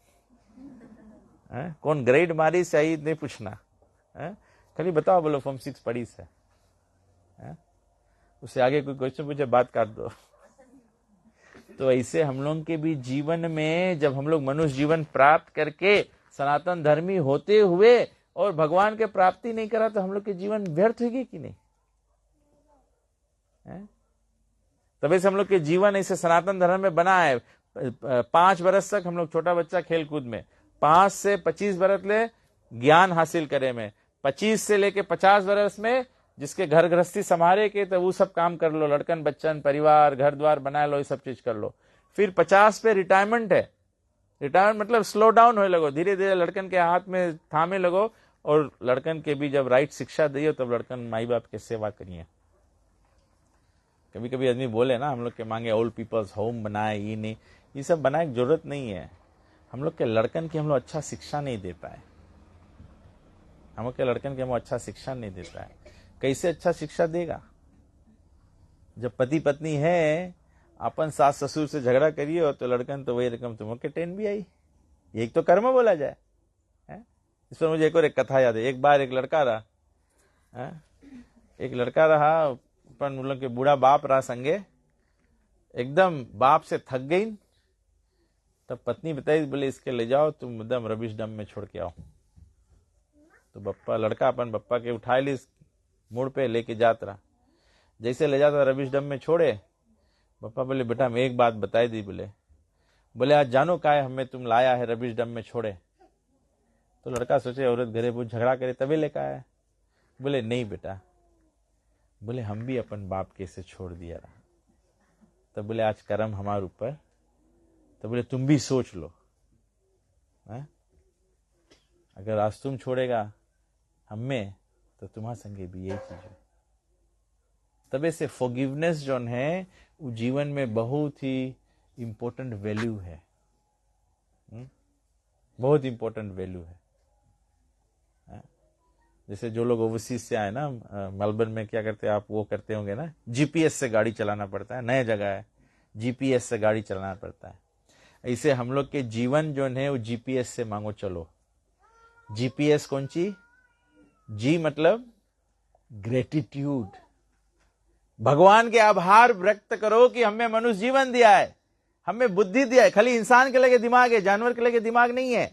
है? कौन ग्रेड मारी से आई नहीं पूछना है? खाली बताओ बोलो फॉर्म 6 पढ़ी से है? उससे आगे कोई क्वेश्चन पूछे बात काट दो। तो ऐसे हम लोग के भी जीवन में जब हम लोग मनुष्य जीवन प्राप्त करके सनातन धर्मी होते हुए और भगवान के प्राप्ति नहीं करा तो हम लोग के जीवन व्यर्थ होगी कि नहीं है? तभी से हम लोग के जीवन ऐसे सनातन धर्म में बना है। 5 बरस तक हम लोग छोटा बच्चा खेल कूद में, 5 से 25 बरस ले ज्ञान हासिल करे में, 25 से लेके 50 बरस में जिसके घर गृहस्थी संभाले के तो वो सब काम कर लो, लड़कन बच्चन परिवार घर द्वार बना लो, ये सब चीज कर लो। फिर 50 पे रिटायरमेंट है। रिटायरमेंट मतलब स्लो डाउन होने लगो, धीरे धीरे लड़कन के हाथ में थामे लगो, और लड़कन के भी जब राइट शिक्षा दियो तब लड़कन माई बाप के सेवा करिए। कभी कभी आदमी बोले ना हम लोग के मांगे ओल्ड पीपल्स होम बनाए, ये नहीं, ये सब बनाए की जरूरत नहीं है। हम लोग के लड़कन की हम लोग अच्छा शिक्षा नहीं दे पाए, हम लोग के लड़कन के हम अच्छा शिक्षा नहीं देता है। कैसे अच्छा शिक्षा देगा? जब पति पत्नी है, अपन सास ससुर से झगड़ा करिए हो तो लड़कन तो वही रकम तुम के टेन भी आई, एक तो कर्म बोला जाए है? इस पर मुझे एक और एक कथा याद है। एक बार एक लड़का रहा है? एक लड़का रहा, अपन लोग के बूढ़ा बाप रहा संगे, एकदम बाप से थक गई, तब पत्नी बताई बोले इसके ले जाओ तुम एकदम रबिश डम में छोड़ के आओ। तो बप्पा लड़का अपन बप्पा के उठाए ली मुड़ पे लेके जात रहा। जैसे ले जाता रबिश डम में छोड़े, बप्पा बोले बेटा मैं एक बात बताई दी, बोले आज जानो का है हमें तुम लाया है रबिश डम में छोड़े। तो लड़का सोचे औरत घरे बहुत झगड़ा करे तभी लेकर आया। बोले नहीं बेटा, बोले हम भी अपन बाप के से छोड़ दिया रहा। तब बोले आज कर्म हमारे ऊपर, तो बोले तुम भी सोच लो है? अगर आज तुम छोड़ेगा हमें तो तुम्हारे संगे भी यही चीज है। तबे से फॉरगिवनेस जो है वो जीवन में बहुत ही इंपॉर्टेंट वैल्यू है, बहुत इंपॉर्टेंट वैल्यू है। जैसे जो लोग ओवरसीज से आए ना, मेलबर्न में क्या करते हैं आप, वो करते होंगे ना, जीपीएस से गाड़ी चलाना पड़ता है, नया जगह है जीपीएस से गाड़ी चलाना पड़ता है। ऐसे हम लोग के जीवन जो है वो जीपीएस से मांगो चलो। जीपीएस कौन सी? जी मतलब ग्रेटिट्यूड, भगवान के आभार व्यक्त करो कि हमें मनुष्य जीवन दिया है, हमें बुद्धि दिया है। खाली इंसान के लगे दिमाग है, जानवर के लगे दिमाग नहीं है।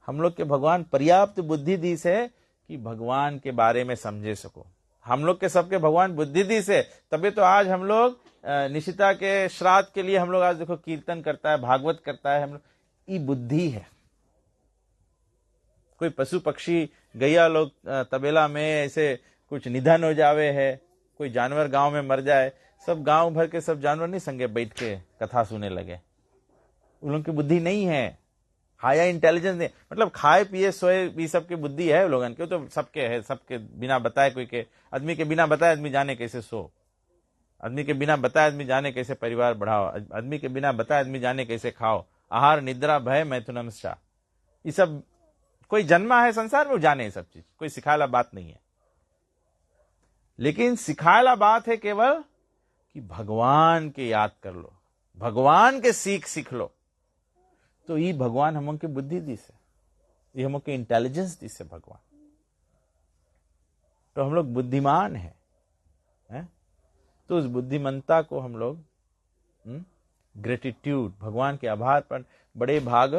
हम लोग के भगवान पर्याप्त बुद्धि दी से कि भगवान के बारे में समझे सको। हम लोग के सबके भगवान बुद्धि दी से, तभी तो आज हम लोग निशिता के श्राद्ध के लिए हम लोग आज देखो कीर्तन करता है, भागवत करता है। हम लोग ये बुद्धि है। कोई पशु पक्षी गैया लोग तबेला में ऐसे कुछ निधन हो जावे है, कोई जानवर गांव में मर जाए, सब गांव भर के सब जानवर नहीं संगे बैठ के कथा सुने लगे। उन लोगों की बुद्धि नहीं है, हायर इंटेलिजेंस नहीं। मतलब खाए पिए सोए भी सबकी बुद्धि है लोगन के, तो सबके है, सबके बिना बताए कोई के, आदमी के बिना बताए आदमी जाने कैसे सो, आदमी के बिना बताए आदमी जाने कैसे परिवार बढ़ाओ, आदमी के बिना बताए आदमी जाने कैसे खाओ, आहार निद्रा भय मैथुनम सा, ये सब कोई जन्मा है संसार में वो जाने सब चीज, कोई सिखाला बात नहीं है। लेकिन सिखाला बात है केवल कि भगवान के याद कर लो, भगवान के सीख लो। तो ये भगवान हम की बुद्धि दी से, ये हम के इंटेलिजेंस दी से भगवान, तो हम लोग बुद्धिमान है? तो उस बुद्धिमंता को हम लोग ग्रेटिट्यूड, भगवान के आभार पर बड़े भाग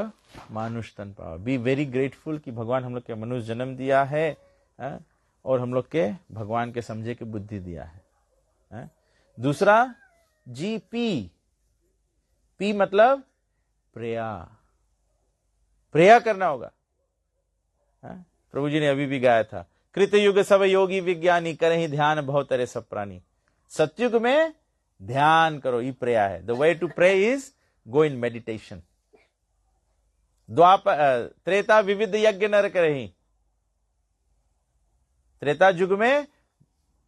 मानुष तन पाओ। बी वेरी ग्रेटफुल कि भगवान हम लोग के मनुष्य जन्म दिया है, और हम लोग के भगवान के समझे के बुद्धि दिया है। दूसरा जीपी, पी मतलब प्रेया, प्रेया करना होगा। प्रभु जी ने अभी भी गाया था, कृतयुग सब योगी विज्ञानी करहि ध्यान बहुत तरह सब प्राणी। सतयुग में ध्यान करो, ये प्रेया है। The way to pray is go in meditation. त्रेता विविध यज्ञ नर करहि, त्रेता युग में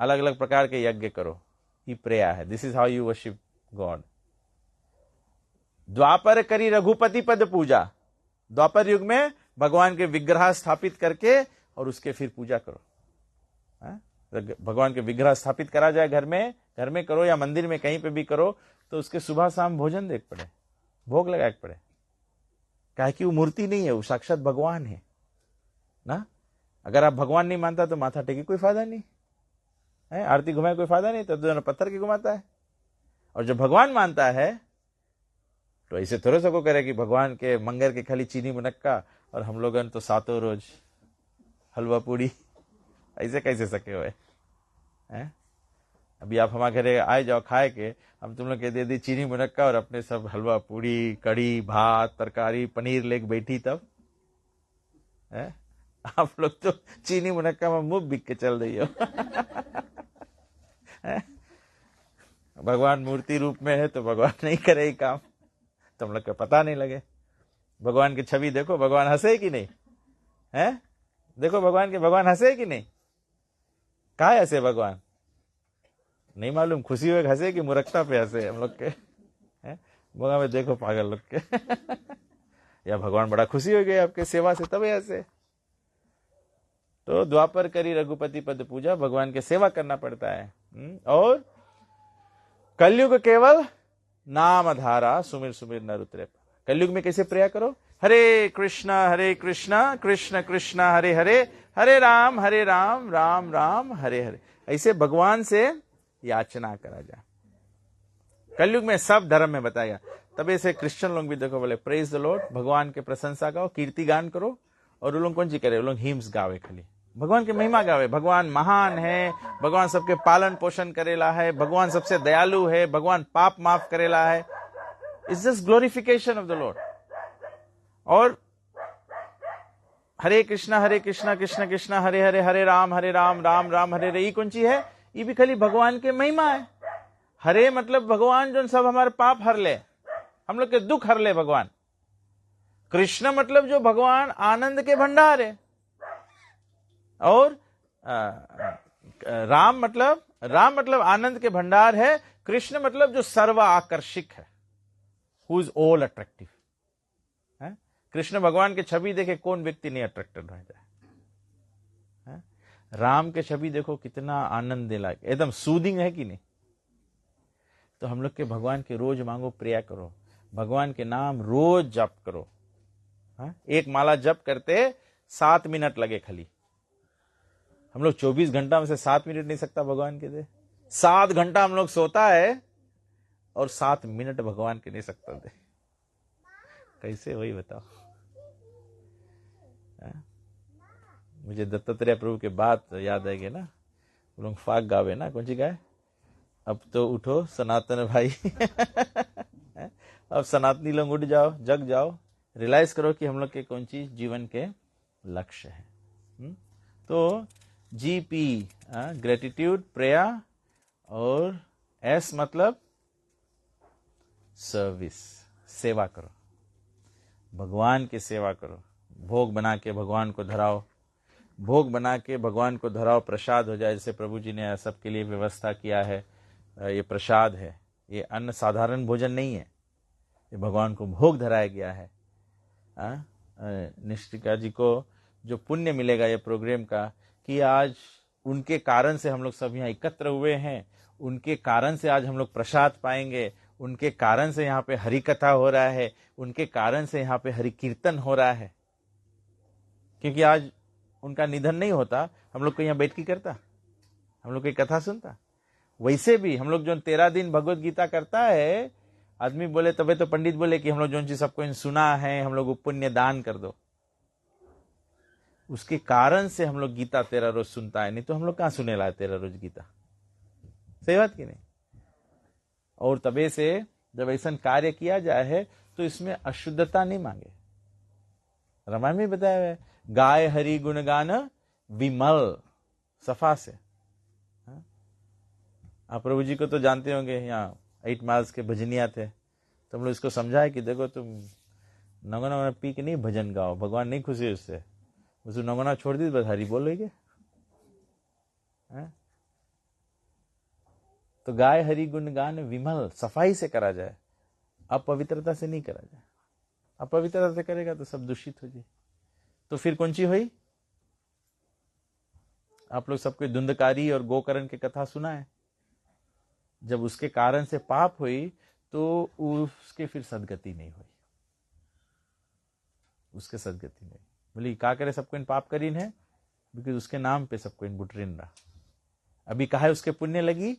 अलग अलग प्रकार के यज्ञ करो, ये प्रेया है। This is how you worship God. द्वापर करी रघुपति पद पूजा, द्वापर युग में भगवान के विग्रह स्थापित करके और उसके फिर पूजा करो। भगवान के विग्रह स्थापित करा जाए घर में करो या मंदिर में कहीं पे भी करो, तो उसके सुबह शाम भोजन देख पड़े, भोग लगा पड़े। काहे कि वो मूर्ति नहीं है, वो साक्षात भगवान है ना। अगर आप भगवान नहीं मानता तो माथा टेके कोई फायदा नहीं है, आरती घुमाए कोई फायदा नहीं, तो पत्थर के घुमाता है। और जब भगवान मानता है तो ऐसे थोड़े सको करे कि भगवान के मंगर के खाली चीनी मुनक्का और हम लोग तो सातों रोज हलवा पूड़ी, ऐसे कैसे सके हुए हैं। अभी आप हमारे घरे आए जाओ खाए के, हम तुम लोग के दे दी चीनी मुनक्का और अपने सब हलवा पूड़ी कड़ी भात तरकारी पनीर लेके बैठी, तब है आप लोग तो चीनी मुनक्का में मुंह बिक के चल रही हो। भगवान मूर्ति रूप में है तो भगवान नहीं करे काम, तुम लोग को पता नहीं लगे। भगवान की छवि देखो, भगवान हंसे कि नहीं है, देखो भगवान हंसे कि नहीं, कहा हंसे भगवान नहीं मालूम, खुशी हुए हंसे कि मुरक्ता पे हंसे हम लोग के भगवान में देखो पागल लोग के। या भगवान बड़ा खुशी हो गए आपके सेवा से तब हंसे। तो द्वापर करी रघुपति पद पूजा, भगवान के सेवा करना पड़ता है। और कलयुग केवल नाम धारा सुमिर सुमिर नर उतरे। कलयुग में कैसे प्रेया करो, हरे कृष्णा कृष्ण कृष्ण हरे हरे, हरे राम राम राम हरे हरे। ऐसे भगवान से याचना करा जाए। कलयुग में सब धर्म में बताया। तब ऐसे क्रिश्चियन लोग भी देखो बोले प्रेज द लॉर्ड, भगवान के प्रशंसा गाओ, कीर्ति गान करो। और वो लोग कौन सी करे, वो लोग हिम्स गावे, खाली भगवान की महिमा गावे। भगवान महान है, भगवान सबके पालन पोषण करेला है, भगवान सबसे दयालु है, भगवान पाप माफ करेला है। It's just glorification of the Lord. और हरे कृष्णा कृष्ण कृष्ण हरे हरे, हरे राम राम राम हरे हरे, ये कौन सी है, ये भी खाली भगवान के महिमा है। हरे मतलब भगवान जो सब हमारे पाप हर ले, हम लोग के दुख हर ले भगवान। कृष्ण मतलब जो भगवान आनंद के भंडार है। और राम मतलब आनंद के भंडार है। कृष्ण मतलब जो सर्व आकर्षक है, हु इज ऑल अट्रैक्टिव है। कृष्ण भगवान के छवि देखे कौन व्यक्ति नहीं अट्रैक्टेड रहता है। राम के छवि देखो कितना आनंद दिला, एकदम सूदिंग है कि नहीं। तो हम लोग के भगवान के रोज मांगो, प्रेया करो, भगवान के नाम रोज जप करो। एक माला जप करते 7 मिनट लगे खाली। हम लोग 24 घंटा में से 7 मिनट नहीं सकता भगवान के दे। 7 घंटा हम लोग सोता है और 7 मिनट भगवान के नहीं सकता दे। कैसे वही बताओ। मुझे दत्तात्रेय प्रभु के बात याद आएगी ना, वो लोग फाग गावे ना, कौन सी गाए, अब तो उठो सनातन भाई। अब सनातनी लोग उठ जाओ, जग जाओ, रियलाइज करो कि हम लोग के कौन चीज जीवन के लक्ष्य है। तो जीपी ग्रेटिट्यूड प्रेया, और एस मतलब सर्विस, सेवा करो, भगवान की सेवा करो। भोग बना के भगवान को धराओ, भोग बना के भगवान को धराओ, प्रसाद हो जाए। जैसे प्रभु जी ने सबके लिए व्यवस्था किया है, ये प्रसाद है, ये अन्न साधारण भोजन नहीं है, ये भगवान को भोग धराया गया है। निष्ठिका जी को जो पुण्य मिलेगा ये प्रोग्राम का, कि आज उनके कारण से हम लोग सब यहाँ एकत्र हुए हैं, उनके कारण से आज हम लोग प्रसाद पाएंगे, उनके कारण से यहाँ पे हरि कथा हो रहा है, उनके कारण से यहाँ पे हरि कीर्तन हो रहा है। क्योंकि आज उनका निधन नहीं होता, हम लोग को यहाँ बैठ के करता, हम लोग की कथा सुनता। वैसे भी हम लोग जो 13 दिन भगवत गीता करता है, आदमी बोले तबे तो पंडित बोले कि हम लोग जो चीज सबको सुना है हम लोग पुण्य दान कर दो। उसके कारण से हम लोग गीता 13 रोज सुनता है, नहीं तो हम लोग कहां सुने ला 13 रोज गीता। सही बात की नहीं। और तबे से जब ऐसा कार्य किया जाए है तो इसमें अशुद्धता नहीं मांगे। रामायण में बताया हुआ है, गाय हरि गुणगान विमल, सफा से। आप प्रभु जी को तो जानते होंगे, यहाँ 8 माइल्स के भजनिया थे, तो हम लोग इसको समझाए कि देखो तुम नंगना पी के नहीं भजन गाओ, भगवान नहीं खुशी उससे, उसको नंगना छोड़ दी बस हरि बोल रही। तो गाय हरि गुणगान विमल, सफाई से करा जाए, अपवित्रता से नहीं करा जाए। अपवित्रता से करेगा तो सब दूषित हो जाए। तो फिर कौन सी हुई? आप लोग सबको धुंधकारी और गोकर्ण की कथा सुना है। जब उसके कारण से पाप हुई तो उसके फिर सदगति नहीं हुई, उसके सदगति नहीं। बोली क्या करे, सबको इन पाप करीन है, बिकॉज उसके नाम पे सबको इन बुटरिन रहा। अभी कहा है उसके पुण्य लगी,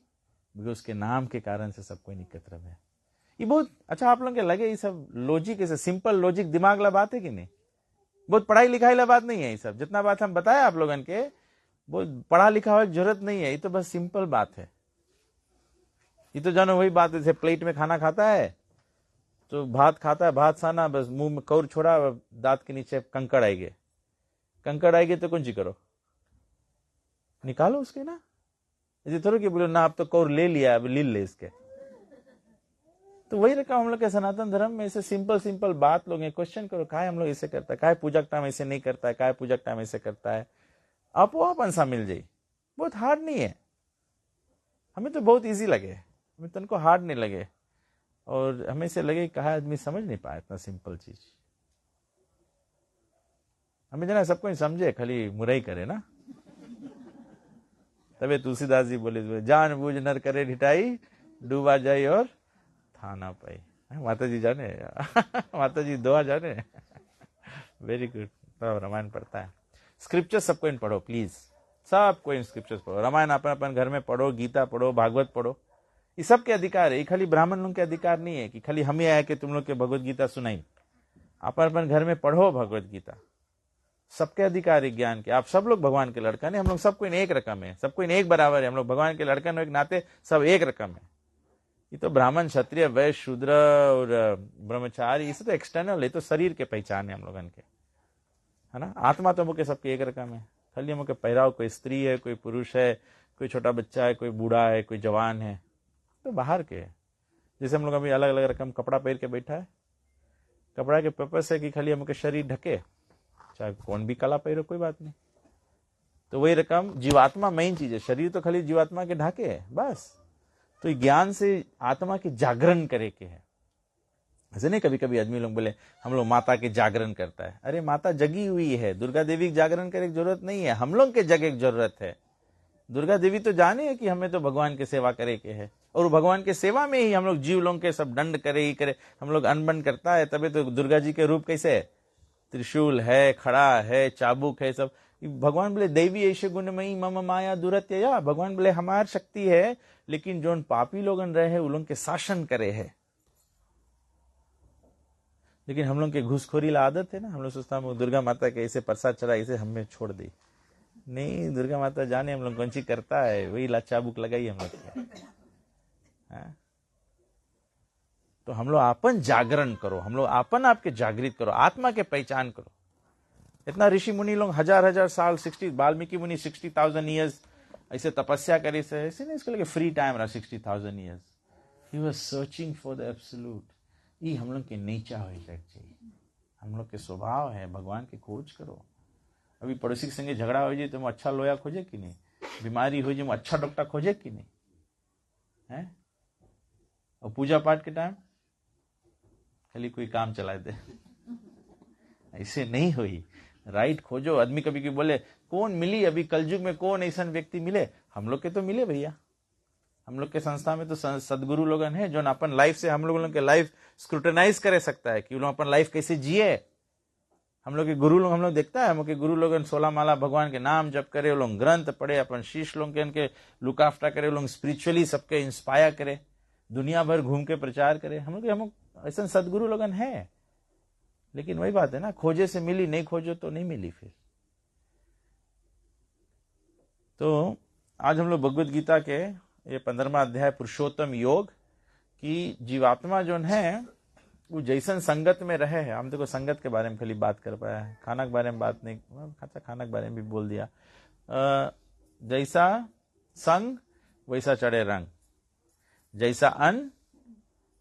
बिकॉज उसके नाम के कारण से सबको इन एकत्र है। ये बहुत अच्छा आप लोगों के लगे, ये सब लॉजिक, ऐसे सिंपल लॉजिक दिमाग ला बात है कि नहीं? बहुत पढ़ाई लिखाई ला बात नहीं है। ये सब जितना बात हम बताया आप लोगों के, बहुत पढ़ा लिखा हुआ की जरूरत नहीं है। ये तो बस सिंपल बात है। ये तो जानो वही बात है, जैसे प्लेट में खाना खाता है तो भात खाता है, भात साना, बस मुंह में कौर छोड़ा, दांत के नीचे कंकड़ आएंगे, कंकड़ आएंगे तो कौन सी करो, निकालो उसके ना। ऐसे थोड़ा कि बोलो ना अब तो कौर ले लिया, अब लील ले इसके। तो वही रखा हम लोग के सनातन धर्म में, ऐसे सिंपल सिंपल बात लोग क्वेश्चन करो, काय हम लोग ऐसे करता है, काय पूजा टाइम ऐसे नहीं करता है, काय पूजा टाइम ऐसे करता है, आप आंसर मिल जाए। बहुत हार्ड नहीं है, हमें तो बहुत इजी लगे, हमें तनको हार्ड नहीं लगे। और हमें से लगे कहा आदमी समझ नहीं पाया इतना सिंपल चीज। हमें जना सबको समझे, खाली मुरई करे ना। तबे तुलसीदास जी बोले, जान बूझ नर करे ढिठाई, डूबा जाए और थाना पाई। माता जी जाने माता जी दुआ जाने। Very good. तो रामायण पढ़ता है, स्क्रिप्चर सबको इन पढ़ो प्लीज, सबको इन स्क्रिप्चर्स पढ़ो। रामायण अपन अपन घर में पढ़ो, गीता पढ़ो, भागवत पढ़ो। ये सबके अधिकार है, ये खाली ब्राह्मण लोग के अधिकार नहीं है कि खाली हम ही आए कि तुम लोग के भगवत गीता सुनाई। अपन अपन घर में पढ़ो भगवत गीता, सबके अधिकार है ज्ञान के। आप सब लोग भगवान के लड़का नहीं, हम लोग सबको इन एक रकम है, सबको इन एक बराबर है। हम लोग भगवान के लड़का एक नाते सब एक रकम है। ये तो ब्राह्मण क्षत्रिय वैश्य शूद्र और ब्रह्मचारी, इसे तो एक्सटर्नल है, तो शरीर के पहचान है हम लोगन के, है ना। आत्मा तो मुके सबके एक रकम है। खाली मुके पहराव, कोई स्त्री है, कोई पुरुष है, कोई छोटा बच्चा है, कोई बूढ़ा है, कोई जवान है, तो बाहर के। जैसे हम लोग अभी अलग अलग रकम कपड़ा पहन के बैठा है, कपड़ा के पर्पस है कि खाली हमके शरीर ढके, चाहे कौन भी कला पहनो कोई बात नहीं। तो वही रकम जीवात्मा मेन चीज है, शरीर तो खाली जीवात्मा के ढाके है बस। तो ज्ञान से आत्मा के जागरण करे के है। ऐसे नहीं कभी कभी आदमी लोग बोले हम लोग माता के जागरण करता है, अरे माता जगी हुई है, दुर्गा देवी की जागरण करे की जरूरत नहीं है, हम लोग के जगे की जरूरत है। दुर्गा देवी तो जाने है कि हमें तो भगवान की सेवा करे के है, और भगवान के सेवा में ही हम लोग जीव लोग के सब दंड करे ही करे। हम लोग अनबन करता है, तभी तो दुर्गा जी के रूप कैसे है, त्रिशूल है, खड़ा है, चाबुक है, सब भगवान बोले देवी ऐसे गुणमयी मम माया दुरत्या। भगवान बोले हमार शक्ति है, लेकिन जो पापी लोगन रहे हैं, उन के शासन करे है। लेकिन हम लोग के घूसखोरी ला आदत है ना, हम लोग सोचता हम दुर्गा माता के ऐसे प्रसाद चढ़ा, इसे हमें छोड़ दी। नहीं, दुर्गा माता जाने हम लोग कौन सी करता है, वही लाचाबुक लगाई हम लोग। तो हम लोग आपन जागरण करो, हम लोग आपन आपके जागृत करो, आत्मा के पहचान करो। इतना ऋषि मुनि लोग हजार हजार साल, 60 वाल्मीकि मुनि 60,000 ईयर्स ऐसे तपस्या करी से, ऐसे नहीं इसके लिए फ्री टाइम रहा 60,000 years. He was searching for the absolute. ये हम लोग के नेचर हो चाहिए, हम लोग के स्वभाव है, भगवान की खोज करो। अभी पड़ोसी के संगे झगड़ा हो जाए तो अच्छा लोया खोजे कि नहीं, बीमारी हो जाए अच्छा डॉक्टर खोजे कि नहीं है। और पूजा पाठ के टाइम खाली कोई काम चला दे, ऐसे नहीं हुई। राइट खोजो। आदमी कभी कभी बोले कौन मिली अभी कलयुग में, कौन ऐसा व्यक्ति मिले, हम लोग के तो मिले भैया। हम लोग के संस्था में तो सदगुरु लोग हैं जो अपन लाइफ से हम लोगों के लाइफ स्क्रूटनाइज करे सकता है कि लोग अपन लाइफ कैसे जिए। हम लोग के गुरु लोग, हम लोग देखता है हम लोग के गुरु लोग 16 माला भगवान के नाम जप करे, वो लोग ग्रंथ पढ़े, अपन शीश लोग के उनके लुक आफ्टर करे, वो लोग स्पिरिचुअली सबके इंस्पायर करे, दुनिया भर घूम के प्रचार करे। हम लोग ऐसा सदगुरु लोग हैं। लेकिन वही बात है ना, खोजे से मिली, नहीं खोजो तो नहीं मिली। फिर तो आज हम लोग भगवद गीता के ये 15वां अध्याय पुरुषोत्तम योग कि जीवात्मा जो है वो जैसन संगत में रहे है। हम देखो संगत के बारे में खाली बात कर पाया है, खाना के बारे में बात नहीं, अच्छा खाना के बारे में भी बोल दिया। जैसा संग वैसा चढ़े रंग, जैसा अन्न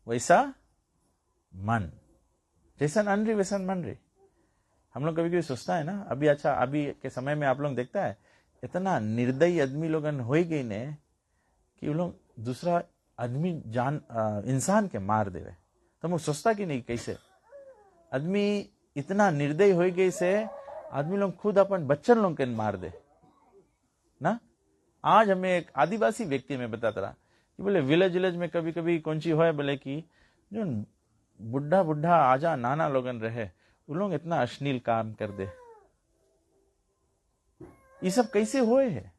वैसा मन, जैसा अन्न रे वैसा मन रे। हम लोग कभी कभी सोचता है ना, अभी अच्छा अभी के समय में आप लोग देखता है इतना निर्दयी आदमी लोग हो ही गई ने कि वो लोग दूसरा आदमी इंसान के मार देवे। तो हम सोचता कि नहीं कैसे आदमी इतना निर्दयी हो गई से आदमी लोग खुद अपन बच्चन लोग के मार दे ना। आज हमें एक आदिवासी व्यक्ति में बताता रहा कि बोले विलेज में कभी कभी कौन सी हो बोले कि जो बुढ़ा बुढ़ा आजा नाना लोगन रहे वो लोग इतना अश्लील काम कर दे। ये सब कैसे हुए है?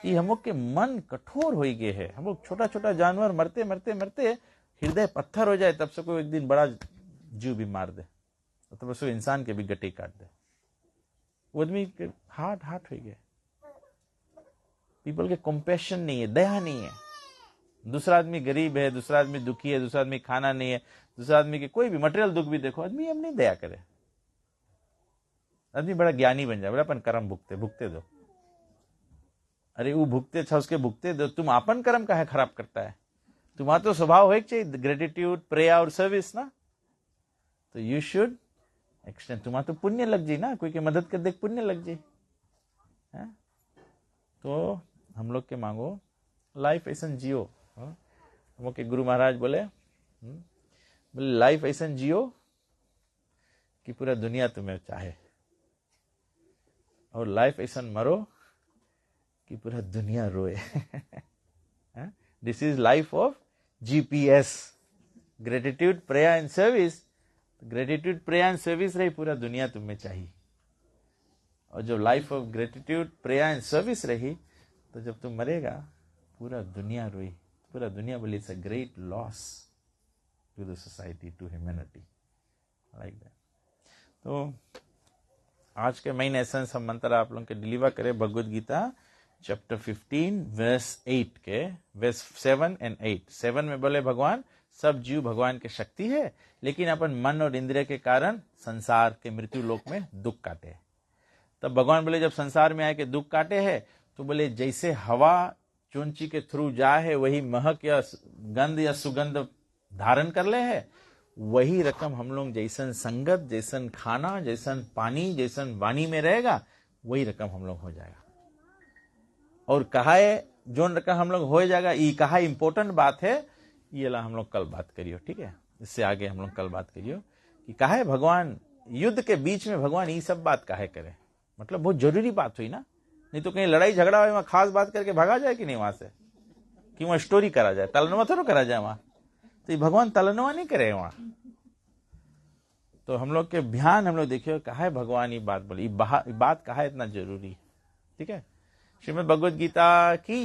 ये हम लोग के मन कठोर हो गए है। हम लोग छोटा छोटा जानवर मरते मरते मरते हृदय पत्थर हो जाए तब से कोई एक दिन बड़ा जीव भी मार दे, तब उसको इंसान के भी गट्टे काट दे। वो आदमी हार्ट हो गए। पीपल के कंपैशन नहीं है, दया नहीं है। दूसरा आदमी गरीब है, दूसरा आदमी दुखी है, दूसरा आदमी खाना नहीं है, दूसरा आदमी के कोई भी मटेरियल दुख भी देखो, आदमी हम नहीं दया करे। आदमी बड़ा ज्ञानी बन जाए, बोला अपन कर्म भुगते दो। अरे वो भुगते अच्छा उसके भुगते दो, तुम अपन कर्म काहे खराब करता है? तुम्हारा तो स्वभाव है चाहिए ग्रेटिट्यूड, प्रेयर और सर्विस ना, तो यू शुड एक्सटेंड। तुम्हारा तो पुण्य लग जाए ना, कोई के मदद कर दे पुण्य लग जाए। तो हम लोग के मांगो लाइफ ऐसा जियो। हम लोग के गुरु महाराज बोले लाइफ ऐसा जियो कि पूरा दुनिया तुम्हें चाहे, और लाइफ ऐसा मरो कि पूरा दुनिया रोए। This is life of GPS, gratitude prayer and service. Gratitude prayer and service रही, पूरा दुनिया तुम्हें चाहिए। और जब life of gratitude prayer and service रही तो जब तुम मरेगा पूरा दुनिया रोई। पूरा दुनिया बोली it's a great loss to the society, to humanity, like that. तो आज के मेन एसेंस हम मंत्र आप लोगों के डिलीवर करें भगवद गीता चैप्टर 15 वर्स 8 के वर्स 7 and 8। 7 में बोले भगवान सब जीव भगवान की शक्ति है, लेकिन अपन मन और इंद्रिय के कारण संसार के मृत्यु लोक में दुख काटे। तब भगवान बोले जब संसार में आए के दुख काटे हैं तो बोले जैसे हवा चोंची के थ्रू जाए है वही महक या गंध या सुगंध धारण कर ले है, वही रकम हम लोग जैसन संगत, जैसन खाना, जैसन पानी, जैसन वाणी में रहेगा वही रकम हम लोग हो जाएगा। और कहा है जो रकम हम लोग हो जाएगा, ये कहा इंपॉर्टेंट बात है, ये ला हम लोग कल बात करियो, ठीक है? इससे आगे हम लोग कल बात करियो कि कहा है भगवान युद्ध के बीच में भगवान ये सब बात काहे करे। मतलब बहुत जरूरी बात हुई ना, नहीं तो कहीं लड़ाई झगड़ा हो वहां खास बात करके भागा जाए कि नहीं वहां से, कि वहां स्टोरी करा जाए, तलनवा थोड़ा करा जाए वहां। तो ये भगवान तलनवा नहीं करे वहां। तो हम लोग के ध्यान हम लोग देखियो कहा है भगवान ये बात बोली, बात कहा है इतना जरूरी, ठीक है? श्रीमद् भगवद गीता की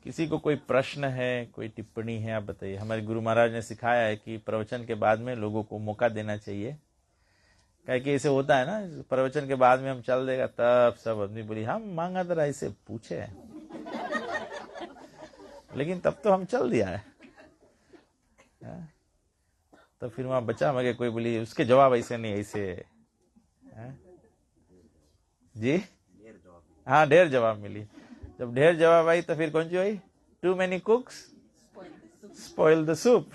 किसी को कोई प्रश्न है, कोई टिप्पणी है, आप बताइए। हमारे गुरु महाराज ने सिखाया है कि प्रवचन के बाद में लोगों को मौका देना चाहिए। क्या कि ऐसे होता है ना, प्रवचन के बाद में हम चल देगा तब सब आदमी बोली हम मांगा तरह ऐसे पूछे है। लेकिन तब तो हम चल दिया है। तो फिर वहां बचा मगे कोई बोली उसके जवाब ऐसे नहीं ऐसे है? जी हाँ, ढेर जवाब मिली। जब ढेर जवाब आई तो फिर कौन सी हुई? Too many cooks spoil the soup.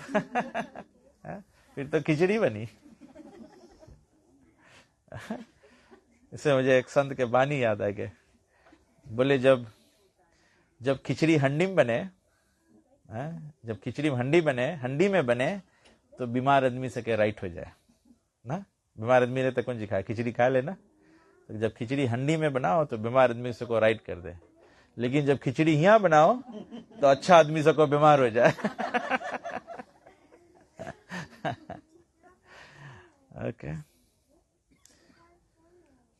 फिर तो खिचड़ी बनी। इससे मुझे एक संत के बानी याद आ गए। बोले जब खिचड़ी हंडी में बने, जब खिचड़ी हंडी में बने तो बीमार आदमी से के राइट हो जाए ना। बीमार आदमी ने तो कौन सी खाए, खिचड़ी खा लेना। तो जब खिचड़ी हंडी में बनाओ तो बीमार आदमी से को राइट कर दे, लेकिन जब खिचड़ी यहाँ बनाओ तो अच्छा आदमी से को बीमार हो जाए। ओके,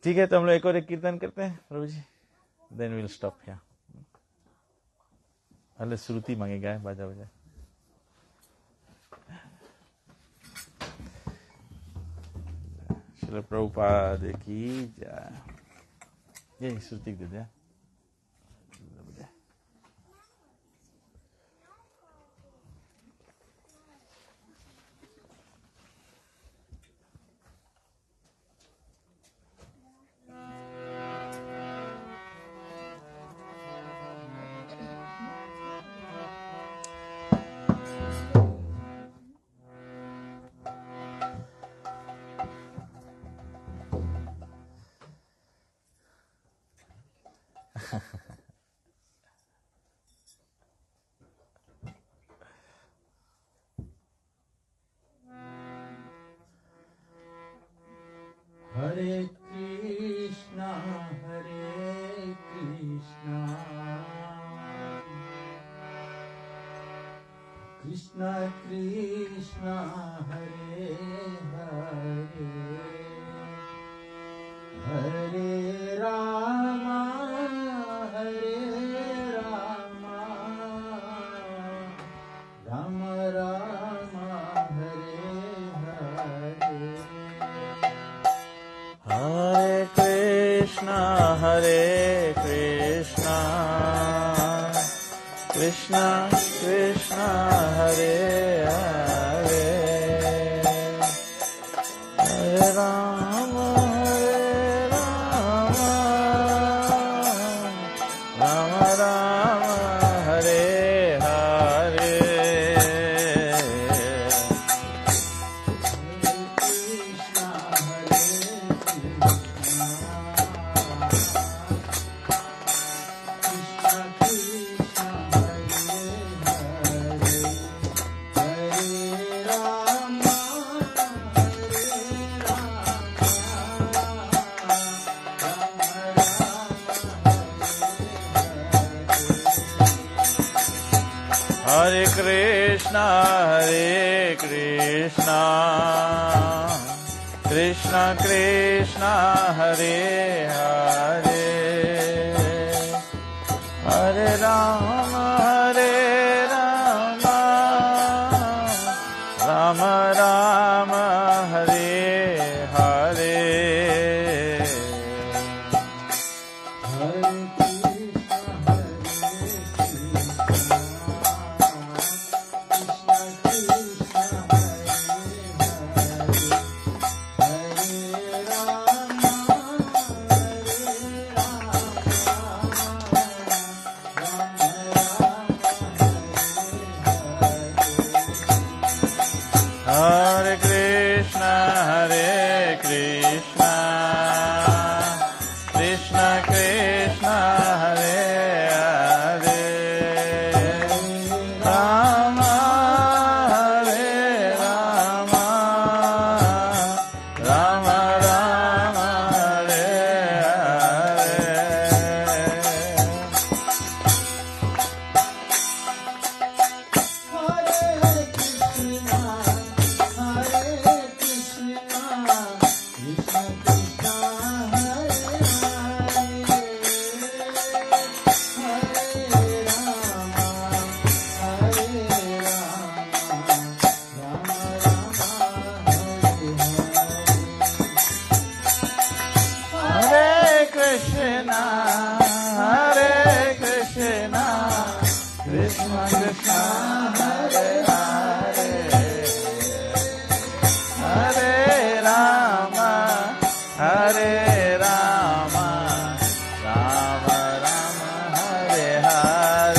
ठीक है। तो हम लोग एक और एक कीर्तन करते हैं प्रभु जी, देन विल स्टॉप हियर। पहले श्रुति मांगेगा बाजा बजा। श्रील प्रभुपाद की जय। ये श्रुति दे दिया। हरे कृष्णा कृष्णा कृष्णा हरे हरे हरे रामा राम राम हरे हरे हरे कृष्णा कृष्णा कृष्णा हरे हरे हरे राम राम राम हरे हरे हरे कृष्णा कृष्णा कृष्णा हरे हरे हरे राम राम राम हरे हरे हरे कृष्णा कृष्णा कृष्णा हरे हरे राम राम राम हरे कृष्णा कृष्णा हरे हरे हरे राम राम राम हरे हरे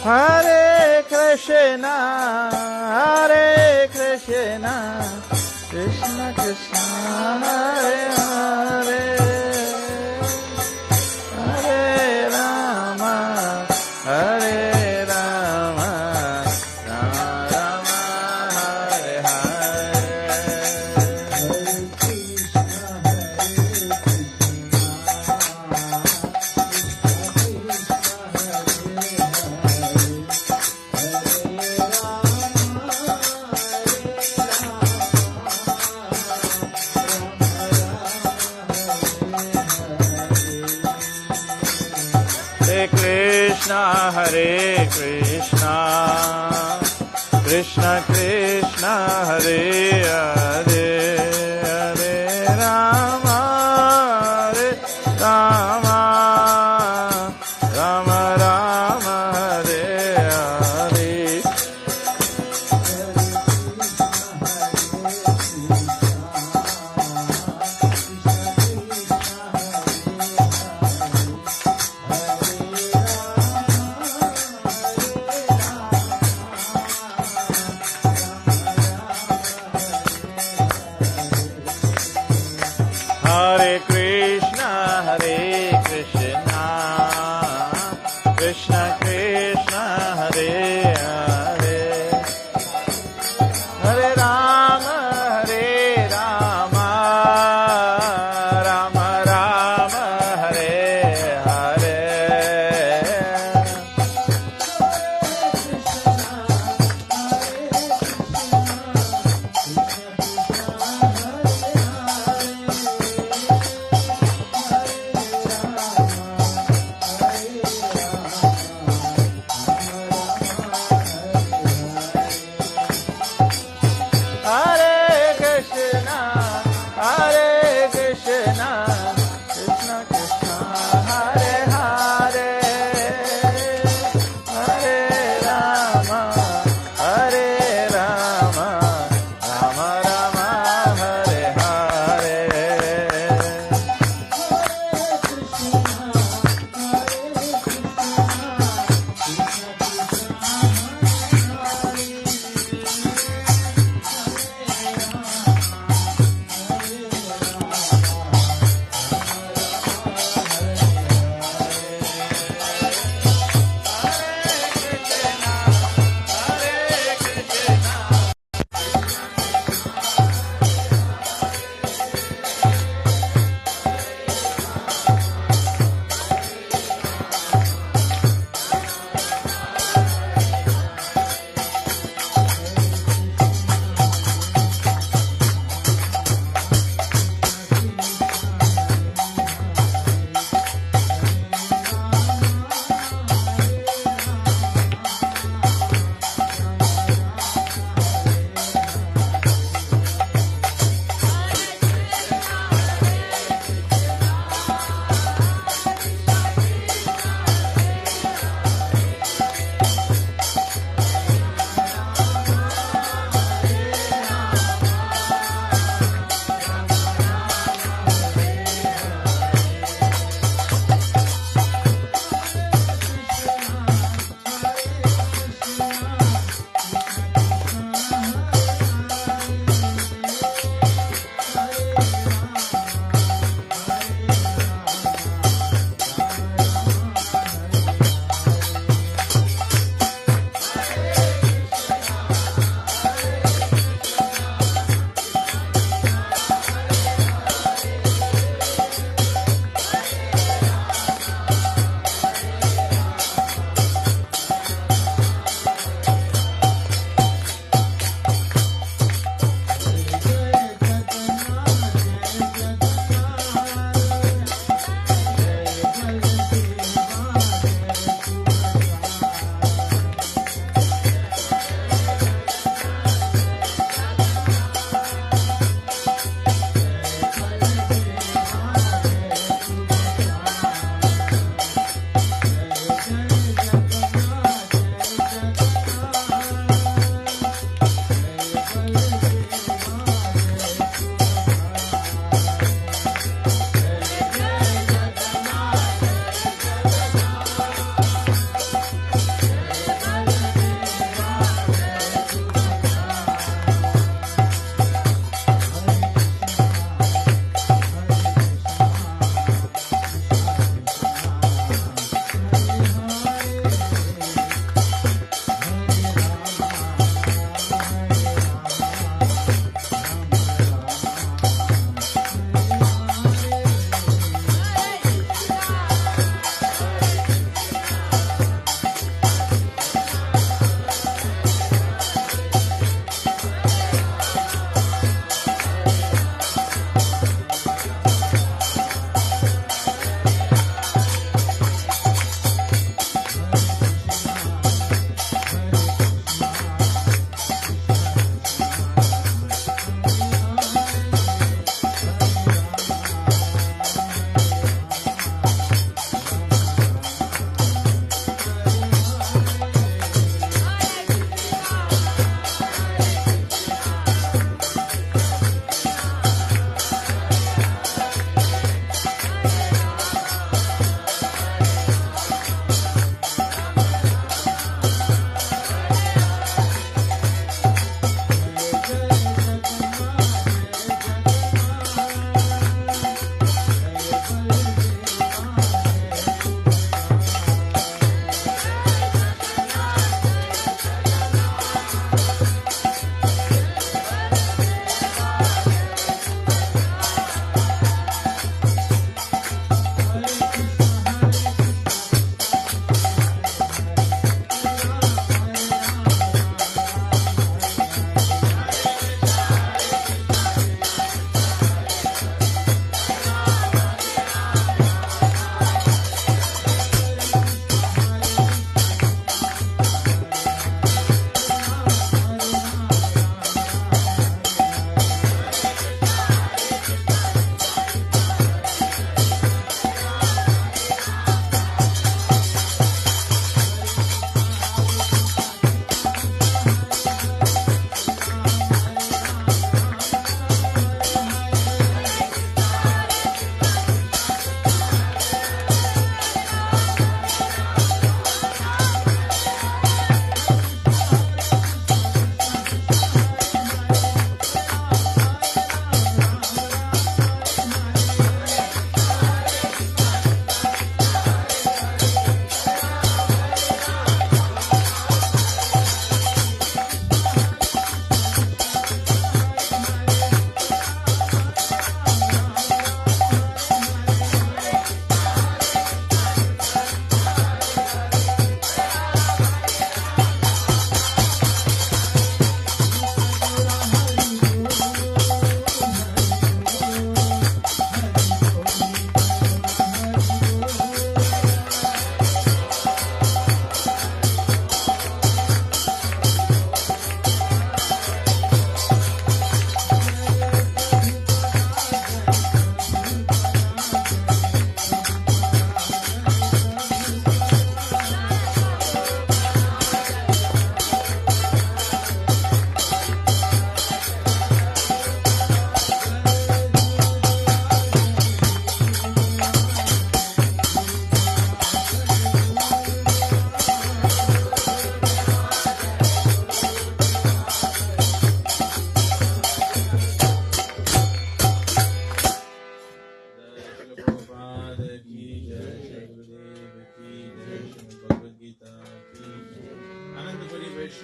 हरे कृष्णा कृष्णा कृष्णा हरे हरे हरे कृष्णा कृष्णा कृष्णा हरे हरे हरे राम राम राम हरे हरे कृष्णा कृष्णा कृष्णा हरे हरे हरे राम राम राम हरे हरे कृष्ण कृष्ण हरे हरे, हरे राम राम राम हरे हरे।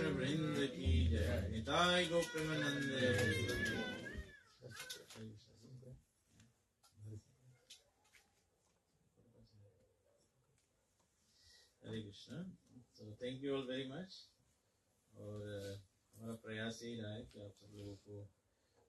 कृष्ण वृंद की जय। निताय गो प्रेमानंद। हरे कृष्ण। तो thank you all very much. और हमारा प्रयास यही रहा है कि आप सब लोगों को